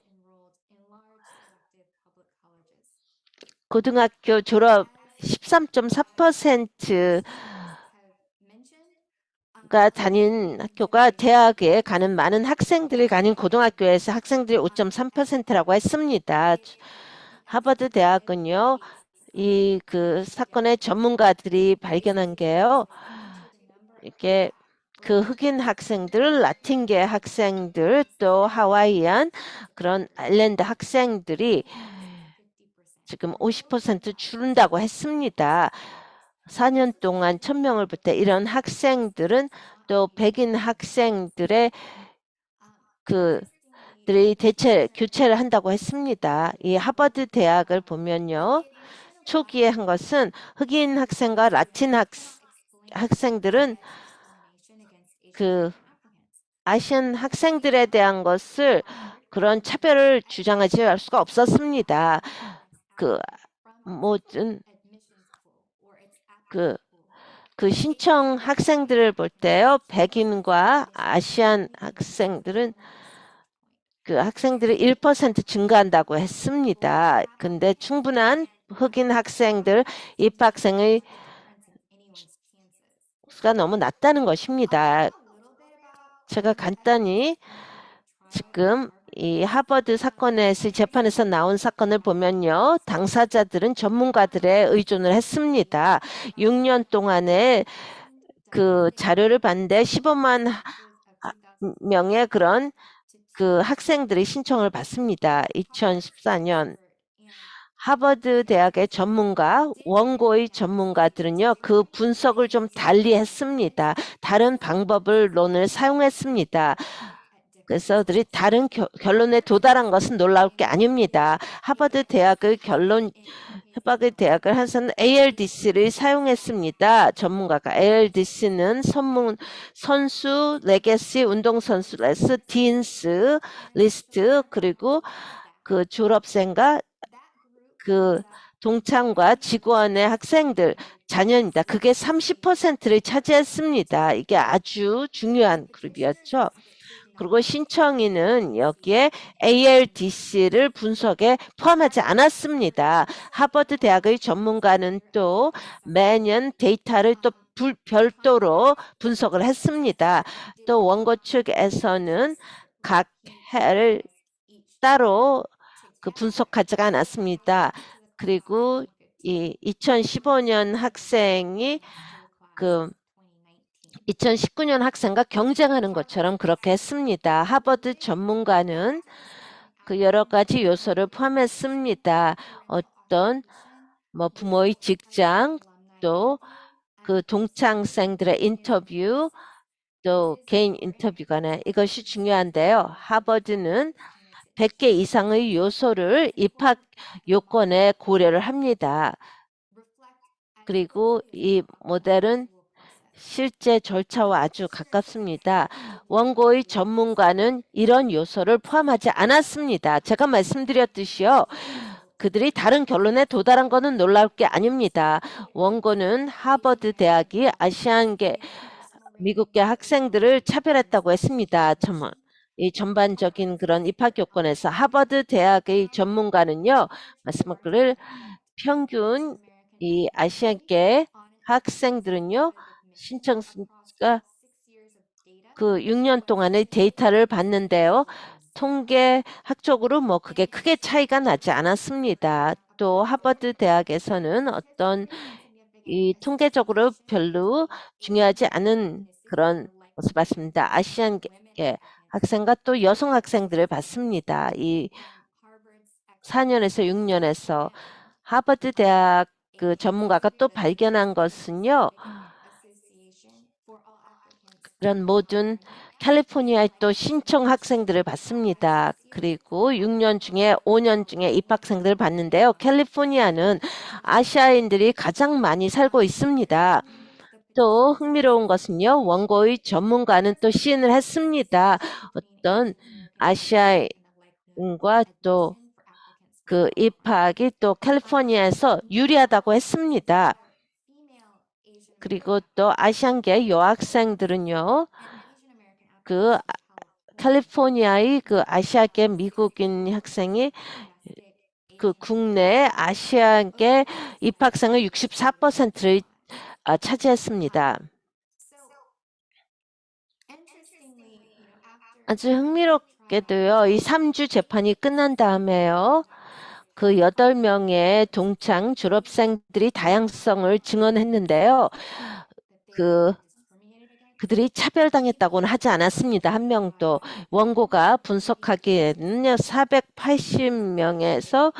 졸업 13.4%가 다닌 학교가 대학에 가는 많은 학생들이 가는 고등학교에서 학생들이 5.3%라고 했습니다. 하버드 대학은요, 그 사건의 전문가들이 발견한 게요, 이게 그 흑인 학생들, 라틴계 학생들, 또 하와이안 그런 아일랜드 학생들이 지금 50% 줄는다고 했습니다. 4년 동안 1,000명을 볼 때 이런 학생들은 또 백인 학생들의 들이 교체를 한다고 했습니다. 이 하버드 대학을 보면요. 초기에 한 것은 흑인 학생과 라틴 학생들은 그 아시안 학생들에 대한 것을 그런 차별을 주장하지 할 수가 없었습니다. 모든 신청 학생들을 볼 때요, 백인과 아시안 학생들은 학생들이 1% 증가한다고 했습니다. 근데 충분한 흑인 학생들 입학생의 수가 너무 낮다는 것입니다. 제가 간단히 지금 이 하버드 사건에서 재판에서 나온 사건을 보면요. 당사자들은 전문가들에 의존을 했습니다. 6년 동안에 그 자료를 봤는데 15만 명의 그런 그 학생들이 신청을 받습니다. 2014년 하버드 대학의 전문가, 원고의 전문가들은요, 그 분석을 좀 달리 했습니다. 다른 방법론을 사용했습니다. 그래서 그들이 다른 결론에 도달한 것은 놀라울 게 아닙니다. 하버드 대학의 협박의 대학을 한선 ALDC를 사용했습니다. 전문가가 ALDC는 선수, 레게시, 운동선수 레스, 딘스, 리스트, 그리고 그 졸업생과 그 동창과 직원의 학생들, 자녀입니다. 그게 30%를 차지했습니다. 이게 아주 중요한 그룹이었죠. 그리고 신청인은 여기에 ALDC를 분석에 포함하지 않았습니다. 하버드 대학의 전문가는 또 매년 데이터를 또 별도로 분석을 했습니다. 또 원고 측에서는 각 해를 따로 그 분석하지가 않았습니다. 그리고 이 2015년 학생이 그 2019년 학생과 경쟁하는 것처럼 그렇게 했습니다. 하버드 전문가는 그 여러 가지 요소를 포함했습니다. 어떤 뭐 부모의 직장, 또 그 동창생들의 인터뷰, 또 개인 인터뷰가 이것이 중요한데요. 하버드는 100개 이상의 요소를 입학 요건에 고려를 합니다. 그리고 이 모델은 실제 절차와 아주 가깝습니다. 원고의 전문가는 이런 요소를 포함하지 않았습니다. 제가 말씀드렸듯이요. 그들이 다른 결론에 도달한 것은 놀라울 게 아닙니다. 원고는 하버드 대학이 아시안계 미국계 학생들을 차별했다고 했습니다. 이 전반적인 그런 입학 요건에서 하버드 대학의 전문가는요. 말씀을 평균 이 아시안계 학생들은요. 신청수가 그 6년 동안의 데이터를 봤는데요. 통계학적으로 뭐 그게 크게 차이가 나지 않았습니다. 또 하버드 대학에서는 어떤 이 통계적으로 별로 중요하지 않은 그런 모습을 봤습니다. 아시안계 학생과 또 여성 학생들을 봤습니다. 이 4년에서 6년에서 하버드 대학 그 전문가가 또 발견한 것은요. 그런 모든 캘리포니아의 또 신청 학생들을 봤습니다. 그리고 6년 중에 5년 중에 입학생들을 봤는데요. 캘리포니아는 아시아인들이 가장 많이 살고 있습니다. 또 흥미로운 것은요. 원고의 전문가는 또 시인을 했습니다. 어떤 아시아인과 또 그 입학이 또 캘리포니아에서 유리하다고 했습니다. 그리고 또 아시안계 여학생들은요. 그 캘리포니아의 그 아시아계 미국인 학생이 그 국내 아시아계 입학생의 64%를 차지했습니다. 아주 흥미롭게도요. 이 3주 재판이 끝난 다음에요. 그 8명의 동창 졸업생들이 다양성을 증언했는데요. 그들이 차별당했다고는 하지 않았습니다. 한 명도. 원고가 분석하기에는요. 480명에서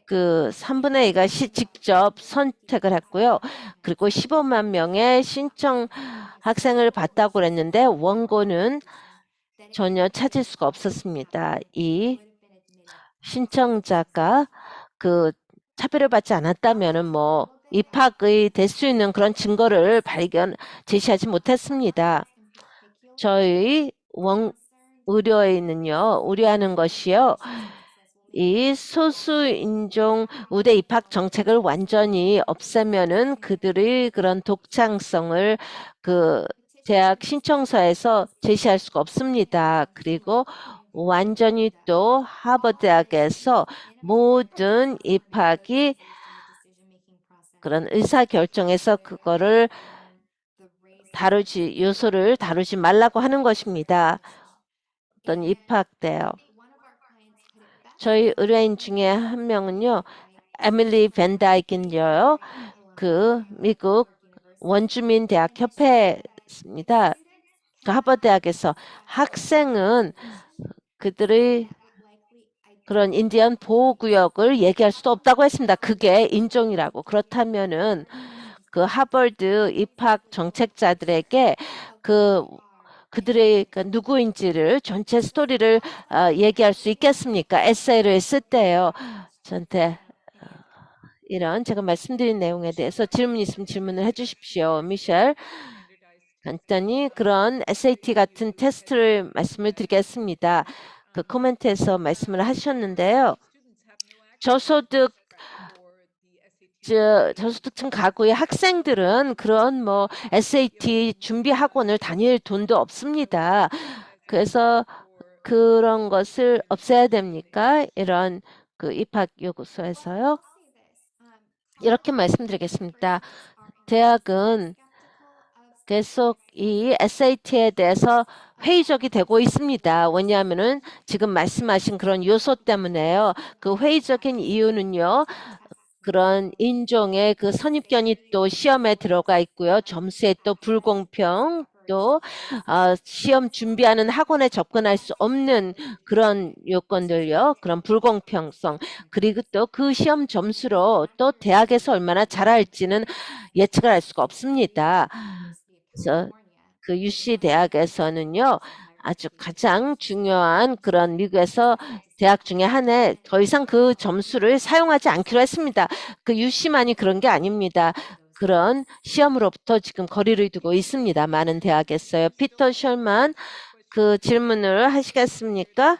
그 3분의 2가 직접 선택을 했고요. 그리고 15만 명의 신청 학생을 봤다고 그랬는데 원고는 전혀 찾을 수가 없었습니다. 이 신청자가 그 차별을 받지 않았다면은 뭐 입학의 될 수 있는 그런 증거를 제시하지 못했습니다. 저희 우려하는 것이요. 이 소수인종 우대 입학 정책을 완전히 없애면은 그들의 그런 독창성을 그 대학 신청서에서 제시할 수가 없습니다. 그리고 완전히 또 하버드 대학에서 모든 입학이 그런 의사결정에서 그거를 요소를 다루지 말라고 하는 것입니다. 어떤 입학대요. 저희 의뢰인 중에 한 명은요, 에밀리 벤다이긴요, 그 미국 원주민 대학 협회입니다. 그 하버드 대학에서 학생은 그들의 그런 인디언 보호구역을 얘기할 수도 없다고 했습니다. 그게 인종이라고. 그렇다면은 그 하버드 입학 정책자들에게 그들의 누구인지를 전체 스토리를 얘기할 수 있겠습니까? 에세이를 쓸 때요. 저한테 이런 제가 말씀드린 내용에 대해서 질문 있으면 질문을 해주십시오. 미셸. 간단히 그런 SAT 같은 테스트를 말씀을 드리겠습니다. 그 코멘트에서 말씀을 하셨는데요. 저소득층 가구의 학생들은 그런 뭐 SAT 준비 학원을 다닐 돈도 없습니다. 그래서 그런 것을 없애야 됩니까? 이런 그 입학 요구서에서요. 이렇게 말씀드리겠습니다. 대학은 계속 이 SAT에 대해서 회의적이 되고 있습니다. 왜냐하면은 지금 말씀하신 그런 요소 때문에요. 그 회의적인 이유는요. 그런 인종의 그 선입견이 또 시험에 들어가 있고요. 점수에 또 불공평, 또 시험 준비하는 학원에 접근할 수 없는 그런 요건들요. 그런 불공평성. 그리고 또 그 시험 점수로 또 대학에서 얼마나 잘할지는 예측을 할 수가 없습니다. 그래서 그 UC 대학에서는요. 아주 가장 중요한 그런 미국에서 대학 중에 하나에 더 이상 그 점수를 사용하지 않기로 했습니다. 그 UC만이 그런 게 아닙니다. 그런 시험으로부터 지금 거리를 두고 있습니다. 많은 대학에서요. 피터 셜만 그 질문을 하시겠습니까?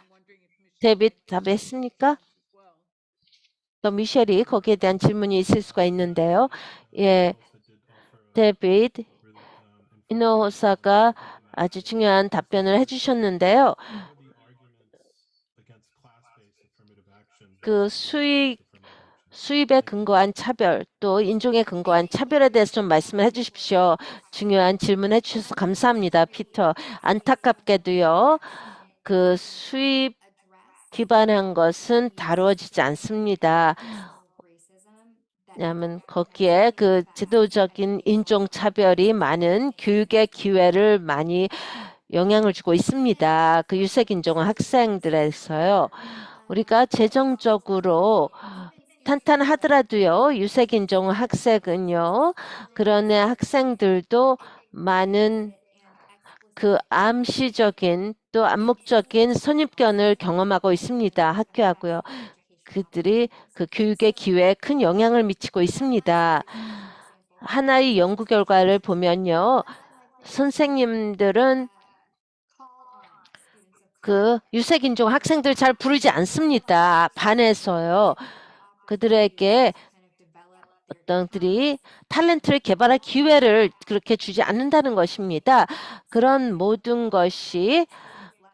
데빗 답했습니까? 또 미셸이 거기에 대한 질문이 있을 수가 있는데요. 예, 데빗 이노호사가 아주 중요한 답변을 해주셨는데요. 그 수입에 근거한 차별, 또 인종에 근거한 차별에 대해서 좀 말씀을 해주십시오. 중요한 질문 해주셔서 감사합니다, 피터. 안타깝게도요, 그 수입 기반한 것은 다루어지지 않습니다. 왜냐하면 거기에 그 제도적인 인종 차별이 많은 교육의 기회를 많이 영향을 주고 있습니다. 그 유색인종 학생들에서요. 우리가 재정적으로 탄탄하더라도요. 유색인종 학생은요. 그런 학생들도 많은 그 암시적인 또 암묵적인 선입견을 경험하고 있습니다. 학교하고요. 그들이 그 교육의 기회에 큰 영향을 미치고 있습니다. 하나의 연구 결과를 보면요. 선생님들은 그 유색인종 학생들 잘 부르지 않습니다. 반에서요. 그들에게 어떤들이 탤런트를 개발할 기회를 그렇게 주지 않는다는 것입니다. 그런 모든 것이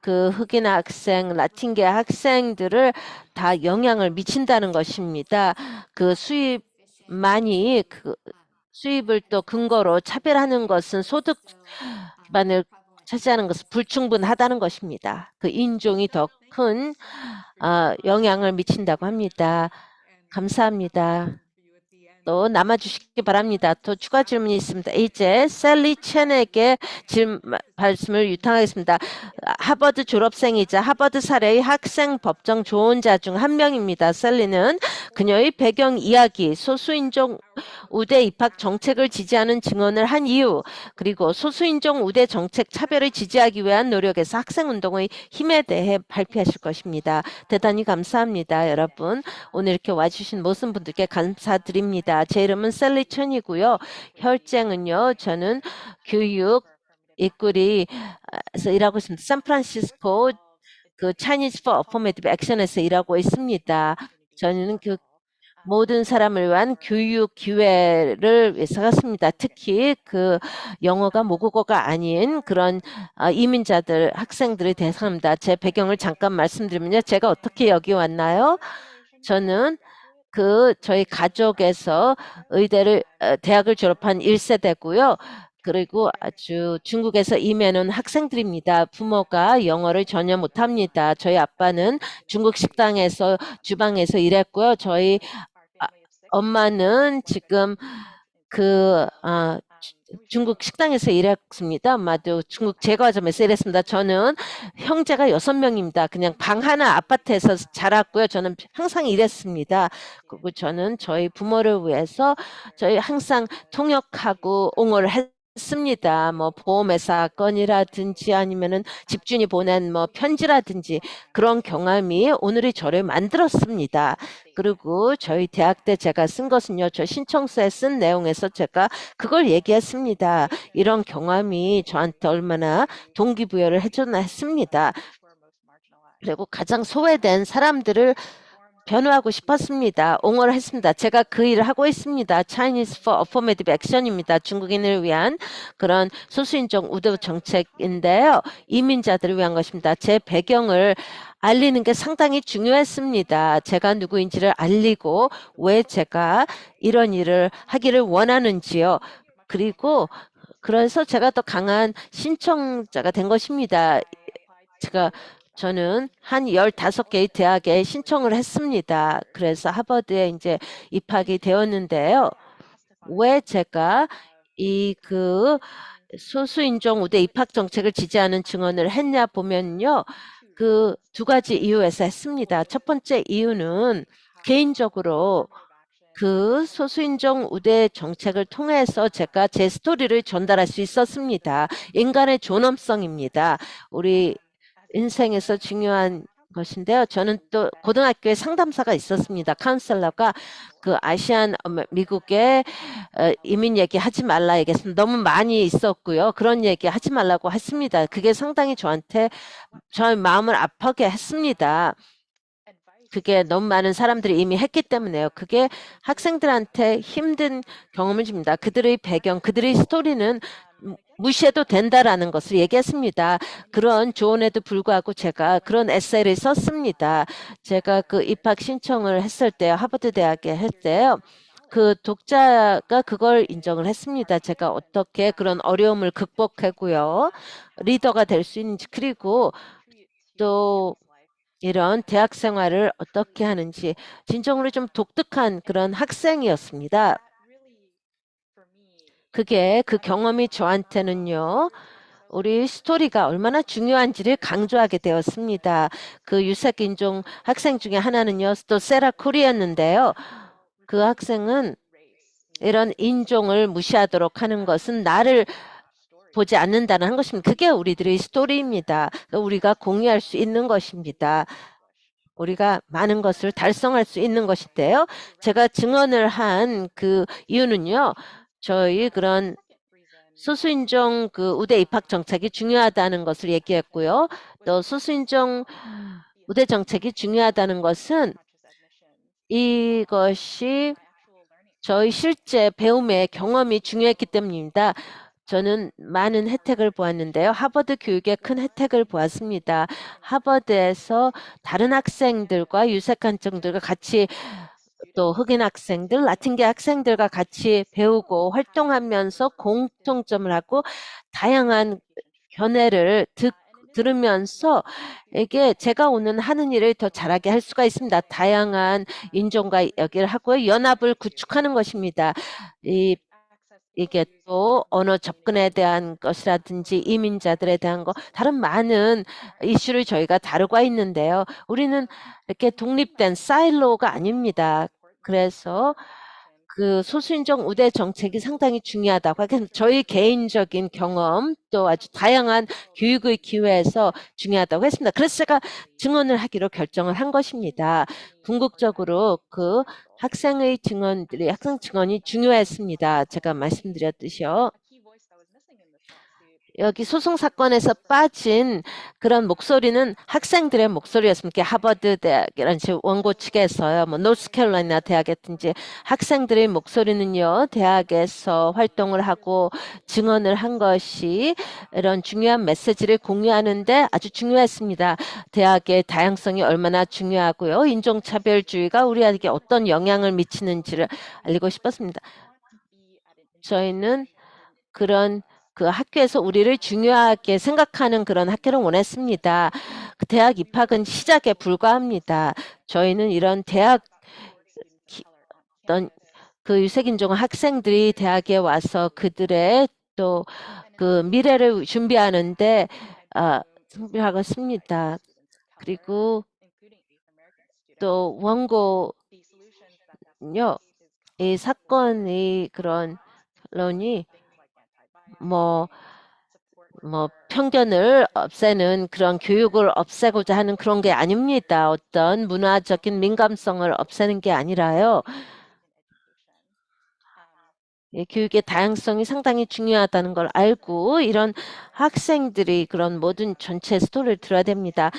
그 흑인 학생, 라틴계 학생들을 다 영향을 미친다는 것입니다. 그 수입만이 그 수입을 또 근거로 차별하는 것은 소득 기반을 차지하는 것은 불충분하다는 것입니다. 그 인종이 더 큰 영향을 미친다고 합니다. 감사합니다. 또 남아주시기 바랍니다. 또 추가 질문이 있습니다. 이제 셀리 첸에게 말씀을 유탁하겠습니다. 하버드 졸업생이자 하버드 사례의 학생 법정 조언자 중 한 명입니다. 셀리는 그녀의 배경 이야기, 소수인종 우대 입학 정책을 지지하는 증언을 한 이유, 그리고 소수인종 우대 정책 차별을 지지하기 위한 노력에서 학생운동의 힘에 대해 발표하실 것입니다. 대단히 감사합니다. 여러분. 오늘 이렇게 와주신 모든 분들께 감사드립니다. 제 이름은 셀리 천이고요. 혈쟁은요. 저는 교육 입구리에서 일하고 있습니다. 샌프란시스코 그 Chinese for Affirmative Action에서 일하고 있습니다. 저는 그 모든 사람을 위한 교육 기회를 위해서 갔습니다. 특히 그 영어가 모국어가 아닌 그런 이민자들, 학생들을 대상합니다. 제 배경을 잠깐 말씀드리면요. 제가 어떻게 여기 왔나요? 저는 저희 가족에서 대학을 졸업한 1세대고요. 그리고 아주 중국에서 임해놓은 학생들입니다. 부모가 영어를 전혀 못합니다. 저희 아빠는 중국 식당에서 주방에서 일했고요. 저희 아, 엄마는 지금 중국 식당에서 일했습니다. 엄마도 중국 제과점에서 일했습니다. 저는 형제가 6명입니다. 그냥 방 하나 아파트에서 자랐고요. 저는 항상 일했습니다. 그리고 저는 저희 부모를 위해서 저희 항상 통역하고 옹호를 했습니다. 뭐 보험회사 건이라든지 아니면은 집주인이 보낸 뭐 편지라든지 그런 경험이 오늘의 저를 만들었습니다. 그리고 저희 대학 때 제가 쓴 것은요, 저 신청서에 쓴 내용에서 제가 그걸 얘기했습니다. 이런 경험이 저한테 얼마나 동기부여를 해줬나 했습니다. 그리고 가장 소외된 사람들을 변호하고 싶었습니다. 옹호를 했습니다. 제가 그 일을 하고 있습니다. Chinese for Affirmative Action입니다. 중국인을 위한 그런 소수인종 우대 정책인데요. 이민자들을 위한 것입니다. 제 배경을 알리는 게 상당히 중요했습니다. 제가 누구인지를 알리고 왜 제가 이런 일을 하기를 원하는지요. 그리고 그래서 제가 더 강한 신청자가 된 것입니다. 저는 한 15개의 대학에 신청을 했습니다. 그래서 하버드에 이제 입학이 되었는데요. 왜 제가 소수인종 우대 입학 정책을 지지하는 증언을 했냐 보면요. 그 두 가지 이유에서 했습니다. 첫 번째 이유는 개인적으로 그 소수인종 우대 정책을 통해서 제가 제 스토리를 전달할 수 있었습니다. 인간의 존엄성입니다. 우리 인생에서 중요한 것인데요. 저는 또 고등학교에 상담사가 있었습니다. 카운셀러가 그 아시안 미국에 이민 얘기 하지 말라 얘기했습니다. 너무 많이 있었고요. 그런 얘기 하지 말라고 했습니다. 그게 상당히 저의 마음을 아프게 했습니다. 그게 너무 많은 사람들이 이미 했기 때문에요. 그게 학생들한테 힘든 경험을 줍니다. 그들의 배경, 그들의 스토리는 무시해도 된다라는 것을 얘기했습니다. 그런 조언에도 불구하고 제가 그런 에세이를 썼습니다. 제가 그 입학 신청을 했을 때 하버드 대학에 할 때요. 그 독자가 그걸 인정을 했습니다. 제가 어떻게 그런 어려움을 극복하고요. 리더가 될 수 있는지 그리고 또 이런 대학 생활을 어떻게 하는지 진정으로 좀 독특한 그런 학생이었습니다. 그 경험이 저한테는요, 우리 스토리가 얼마나 중요한지를 강조하게 되었습니다. 그 유색인종 학생 중에 하나는요, 또 세라 쿨이었는데요. 그 학생은 이런 인종을 무시하도록 하는 것은 나를 보지 않는다는 것입니다. 그게 우리들의 스토리입니다. 우리가 공유할 수 있는 것입니다. 우리가 많은 것을 달성할 수 있는 것인데요. 제가 증언을 한 그 이유는요. 저희 그런 소수인종 그 우대 입학 정책이 중요하다는 것을 얘기했고요. 또 소수인종 우대 정책이 중요하다는 것은 이것이 저희 실제 배움의 경험이 중요했기 때문입니다. 저는 많은 혜택을 보았는데요. 하버드 교육에 큰 혜택을 보았습니다. 하버드에서 다른 학생들과 유색한증들과 같이 또 흑인 학생들, 라틴계 학생들과 같이 배우고 활동하면서 공통점을 하고 다양한 견해를 들으면서 이게 제가 오늘 하는 일을 더 잘하게 할 수가 있습니다. 다양한 인종과 얘기를 하고요. 연합을 구축하는 것입니다. 이게 또 언어 접근에 대한 것이라든지 이민자들에 대한 거 다른 많은 이슈를 저희가 다루고 있는데요. 우리는 이렇게 독립된 사일로가 아닙니다. 그래서 그 소수인종 우대 정책이 상당히 중요하다고 하겠습니다. 저희 개인적인 경험 또 아주 다양한 교육의 기회에서 중요하다고 했습니다. 그래서 제가 증언을 하기로 결정을 한 것입니다. 궁극적으로 그 학생 증언이 중요했습니다. 제가 말씀드렸듯이요. 여기 소송 사건에서 빠진 그런 목소리는 학생들의 목소리였습니다. 하버드 대학이라든지 원고 측에서요, 뭐 노스캐롤라이나 대학이든지 학생들의 목소리는요, 대학에서 활동을 하고 증언을 한 것이 이런 중요한 메시지를 공유하는데 아주 중요했습니다. 대학의 다양성이 얼마나 중요하고요, 인종차별주의가 우리에게 어떤 영향을 미치는지를 알리고 싶었습니다. 저희는 그런 그 학교에서 우리를 중요하게 생각하는 그런 학교를 원했습니다. 그 대학 입학은 시작에 불과합니다. 저희는 이런 대학 어떤 그 유색인종 학생들이 대학에 와서 그들의 또 그 미래를 준비하는데 준비하고 있습니다. 그리고 또 원고는요, 이 사건의 그런 결론이 뭐 편견을 없애는 그런 교육을 없애고자 하는 그런 게 아닙니다. 어떤 문화적인 민감성을 없애는 게 아니라요. 교육의 다양성이 상당히 중요하다는 걸 알고 이런 학생들이 그런 모든 전체 스토리를 들어야 됩니다.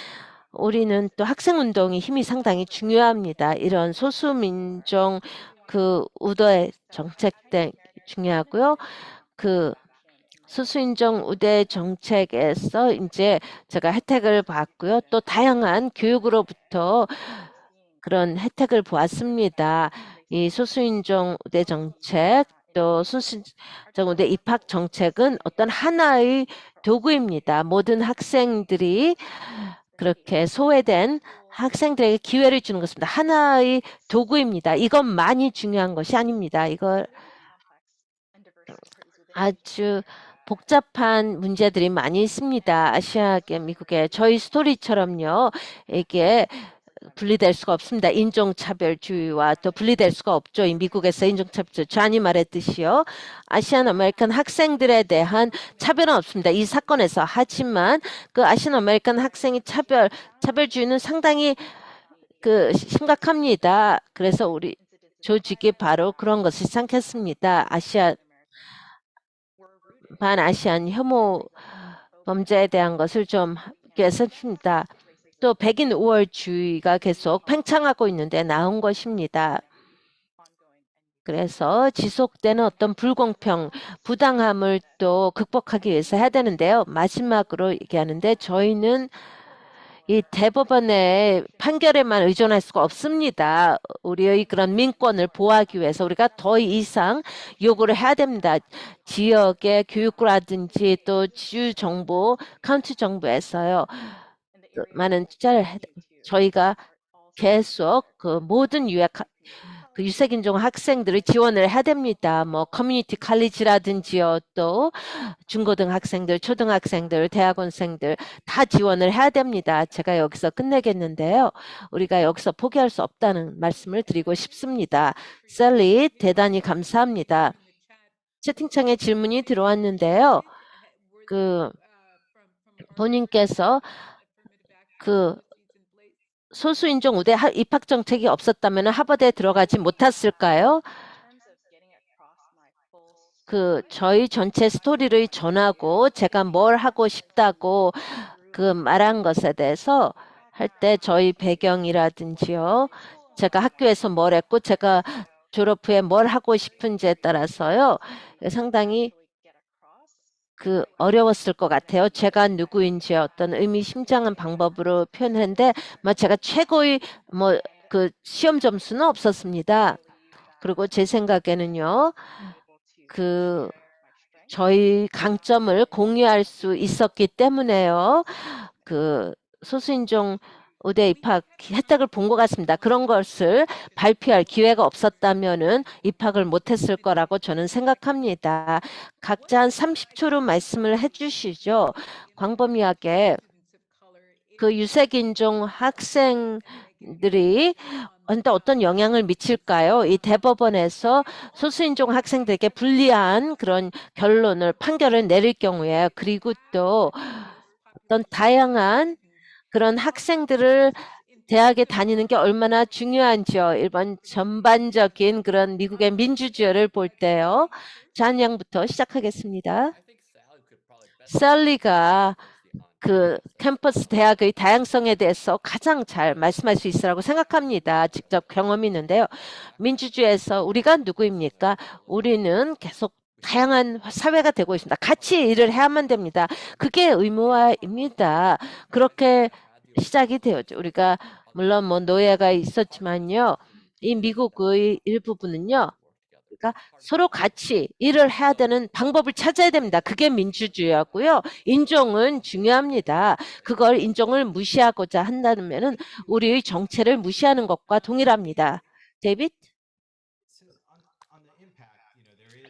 우리는 또 학생운동의 힘이 상당히 중요합니다. 이런 소수민족 그 우대 정책 등 중요하고요. 그 소수인종 우대 정책에서 이제 제가 혜택을 받고요. 또 다양한 교육으로부터 그런 혜택을 보았습니다. 이 소수인종 우대 정책, 또 소수인종 우대 입학 정책은 어떤 하나의 도구입니다. 모든 학생들이 그렇게 소외된 학생들에게 기회를 주는 것입니다. 하나의 도구입니다. 이것만이 중요한 것이 아닙니다. 이걸 아주 복잡한 문제들이 많이 있습니다. 아시아계, 미국에 저희 스토리처럼요. 이게 분리될 수가 없습니다. 인종차별주의와 또 분리될 수가 없죠. 이 미국에서 인종차별주의, 좌니 말했듯이요. 아시안 아메리칸 학생들에 대한 차별은 없습니다. 이 사건에서. 하지만 그 아시안 아메리칸 학생의 차별주의는 상당히 심각합니다. 그래서 우리 조직이 바로 그런 것을 시작했습니다. 반아시안 혐오 범죄에 대한 것을 좀 했습니다. 또 백인 우월주의가 계속 팽창하고 있는데 나온 것입니다. 그래서 지속되는 어떤 불공평, 부당함을 또 극복하기 위해서 해야 되는데요. 마지막으로 얘기하는데 저희는 이 대법원의 판결에만 의존할 수가 없습니다. 우리의 그런 민권을 보호하기 위해서 우리가 더 이상 요구를 해야 됩니다. 지역의 교육부라든지 또 주 정부, 카운티 정부에서요. 많은 투자를 저희가 계속 그 모든 그 유색인종 학생들을 지원을 해야 됩니다. 뭐 커뮤니티 칼리지라든지요, 또 중고등학생들, 초등학생들, 대학원생들 다 지원을 해야 됩니다. 제가 여기서 끝내겠는데요. 우리가 여기서 포기할 수 없다는 말씀을 드리고 싶습니다. 셀리, 대단히 감사합니다. 채팅창에 질문이 들어왔는데요. 본인께서 소수인종 우대 입학 정책이 없었다면 하버드에 들어가지 못했을까요? 저희 전체 스토리를 전하고 제가 뭘 하고 싶다고 말한 것에 대해서 할 때 저희 배경이라든지요. 제가 학교에서 뭘 했고 제가 졸업 후에 뭘 하고 싶은지에 따라서요. 상당히 어려웠을 것 같아요. 제가 누구인지 어떤 의미심장한 방법으로 표현했는데 제가 최고의 시험 점수는 없었습니다. 그리고 제 생각에는요. 저희 강점을 공유할 수 있었기 때문에요. 소수인종 의대 입학 혜택을 본 것 같습니다. 그런 것을 발표할 기회가 없었다면은 입학을 못했을 거라고 저는 생각합니다. 각자 한 30초로 말씀을 해주시죠. 광범위하게 유색인종 학생들이 어떤 영향을 미칠까요? 이 대법원에서 소수인종 학생들에게 불리한 그런 판결을 내릴 경우에, 그리고 또 어떤 다양한 그런 학생들을 대학에 다니는 게 얼마나 중요한지요. 일반 전반적인 그런 미국의 민주주의를 볼 때요. 잔양부터 시작하겠습니다. 셀리가 캠퍼스 대학의 다양성에 대해서 가장 잘 말씀할 수 있으라고 생각합니다. 직접 경험이 있는데요. 민주주의에서 우리가 누구입니까? 우리는 계속 다양한 사회가 되고 있습니다. 같이 일을 해야만 됩니다. 그게 의무화입니다. 그렇게 시작이 되었죠. 우리가 물론 노예가 있었지만요. 이 미국의 일부분은요. 그러니까 서로 같이 일을 해야 되는 방법을 찾아야 됩니다. 그게 민주주의하고요. 인종은 중요합니다. 그걸 인종을 무시하고자 한다면은 우리의 정체를 무시하는 것과 동일합니다. 데이빗?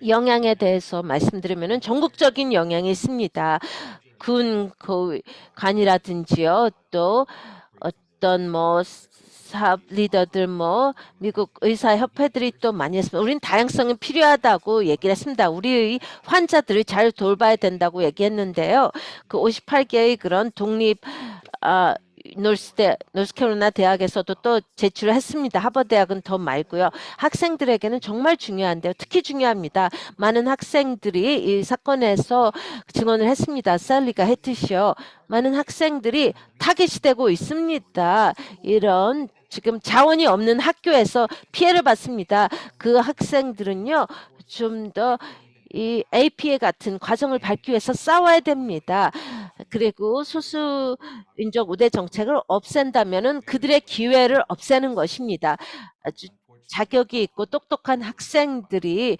영향에 대해서 말씀드리면은 전국적인 영향이 있습니다. 관이라든지요, 또 어떤 뭐 사업 리더들, 뭐 미국 의사 협회들이 또 많이 했습니다. 우린 다양성이 필요하다고 얘기를 했습니다. 우리의 환자들을 잘 돌봐야 된다고 얘기했는데요. 그 58개의 그런 독립 노스캐롤라이나 대학에서도 또 제출을 했습니다. 하버드 대학은 더 말고요. 학생들에게는 정말 중요한데요. 특히 중요합니다. 많은 학생들이 이 사건에서 증언을 했습니다. 셀리가 했듯이요. 많은 학생들이 타겟이 되고 있습니다. 이런 지금 자원이 없는 학교에서 피해를 받습니다. 그 학생들은요, 좀 더 이 APA 같은 과정을 밟기 위해서 싸워야 됩니다. 그리고 소수인종 우대 정책을 없앤다면은 그들의 기회를 없애는 것입니다. 아주 자격이 있고 똑똑한 학생들이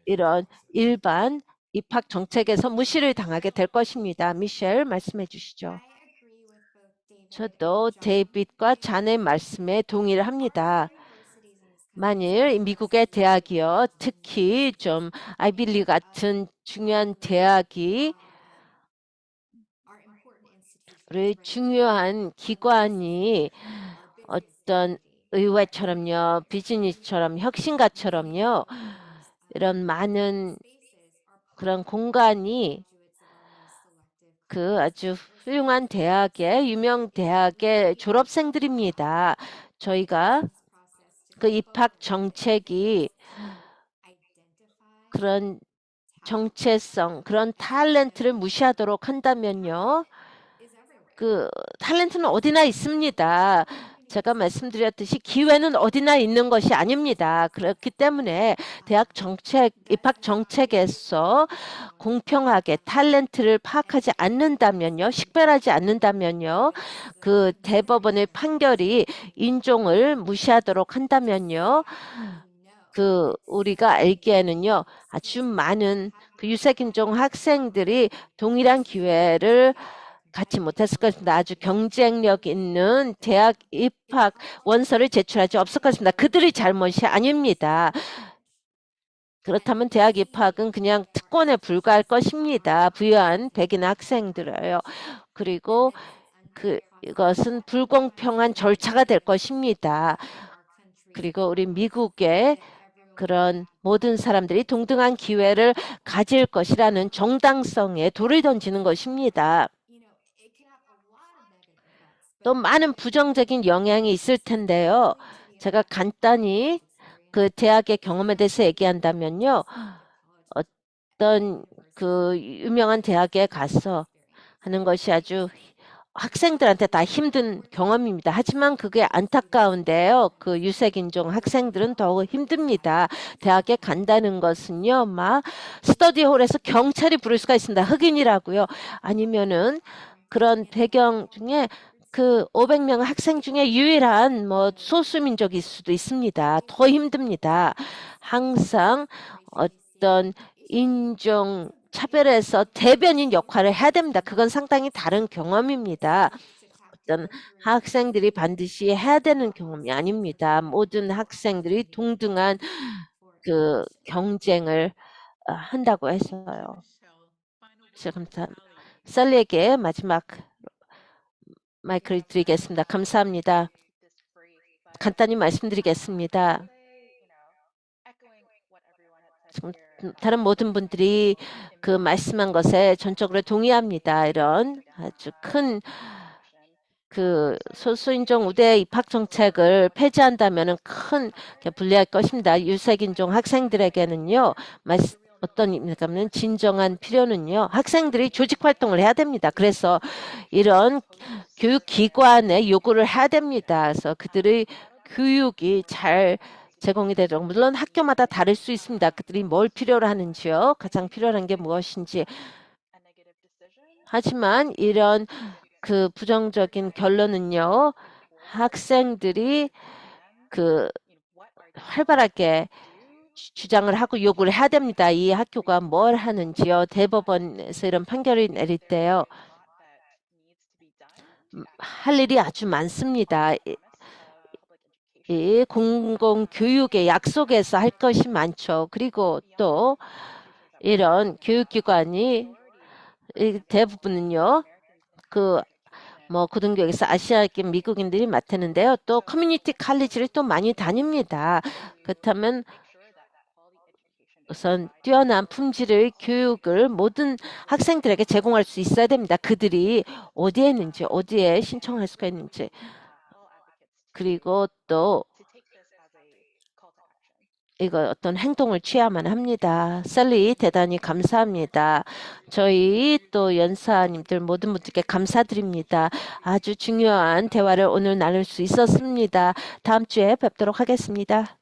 이런 일반 입학 정책에서 무시를 당하게 될 것입니다. 미셸 말씀해 주시죠. 저도 데이빗과 잔의 말씀에 동의를 합니다. 만일 미국의 대학이요, 특히 좀 아이비리 같은 중요한 대학이 중요한 기관이 어떤 의회처럼요, 비즈니스처럼, 혁신가처럼요, 이런 많은 그런 공간이 그 아주 훌륭한 대학의, 유명 대학의 졸업생들입니다. 저희가 그 입학 정책이 그런 정체성, 그런 탤런트를 무시하도록 한다면요, 그 탤런트는 어디나 있습니다. 제가 말씀드렸듯이 기회는 어디나 있는 것이 아닙니다. 그렇기 때문에 대학 정책, 입학 정책에서 공평하게 탤런트를 파악하지 않는다면요, 식별하지 않는다면요, 그 대법원의 판결이 인종을 무시하도록 한다면요, 그 우리가 알기에는요, 아주 많은 그 유색인종 학생들이 동일한 기회를 갖지 못했을 것입니다. 아주 경쟁력 있는 대학 입학 원서를 제출하지 없을 것입니다. 그들의 잘못이 아닙니다. 그렇다면 대학 입학은 그냥 특권에 불과할 것입니다. 부유한 백인 학생들어요. 그리고 이것은 불공평한 절차가 될 것입니다. 그리고 우리 미국의 그런 모든 사람들이 동등한 기회를 가질 것이라는 정당성에 돌을 던지는 것입니다. 또 많은 부정적인 영향이 있을 텐데요. 제가 간단히 그 대학의 경험에 대해서 얘기한다면요. 어떤 그 유명한 대학에 가서 하는 것이 아주 학생들한테 다 힘든 경험입니다. 하지만 그게 안타까운데요. 그 유색인종 학생들은 더욱 힘듭니다. 대학에 간다는 것은요, 막 스터디홀에서 경찰이 부를 수가 있습니다. 흑인이라고요. 아니면은 그런 배경 중에 그 500명 학생 중에 유일한 뭐 소수민족일 수도 있습니다. 더 힘듭니다. 항상 어떤 인종 차별에서 대변인 역할을 해야 됩니다. 그건 상당히 다른 경험입니다. 어떤 학생들이 반드시 해야 되는 경험이 아닙니다. 모든 학생들이 동등한 그 경쟁을 한다고 해서요. 지금 셀리에게 마지막 마이크를 드리겠습니다. 감사합니다. 간단히 말씀드리겠습니다. 지금 다른 모든 분들이 그 말씀한 것에 전적으로 동의합니다. 이런 아주 큰 그 소수인종 우대 입학 정책을 폐지한다면 큰 불리할 것입니다. 유색인종 학생들에게는요, 어떤 의미냐면 진정한 필요는요, 학생들이 조직 활동을 해야 됩니다. 그래서 이런 교육기관에 요구를 해야 됩니다. 그래서 그들의 교육이 잘 제공이 되도록, 물론 학교마다 다를 수 있습니다. 그들이 뭘 필요로 하는지요, 가장 필요한 게 무엇인지. 하지만 이런 그 부정적인 결론은요, 학생들이 그 활발하게 주장을 하고 요구를 해야 됩니다. 이 학교가 뭘 하는지요. 대법원에서 이런 판결을 내릴 때요. 할 일이 아주 많습니다. 이 공공교육의 약속에서 할 것이 많죠. 그리고 또 이런 교육기관이 대부분은요. 고등교육에서 아시아계 미국인들이 맡았는데요. 또 커뮤니티 칼리지를 또 많이 다닙니다. 그렇다면 우선 뛰어난 품질의 교육을 모든 학생들에게 제공할 수 있어야 됩니다. 그들이 어디에 있는지, 어디에 신청할 수가 있는지. 그리고 또 이거 어떤 행동을 취해야만 합니다. 셀리 대단히 감사합니다. 저희 또 연사님들 모든 분들께 감사드립니다. 아주 중요한 대화를 오늘 나눌 수 있었습니다. 다음 주에 뵙도록 하겠습니다.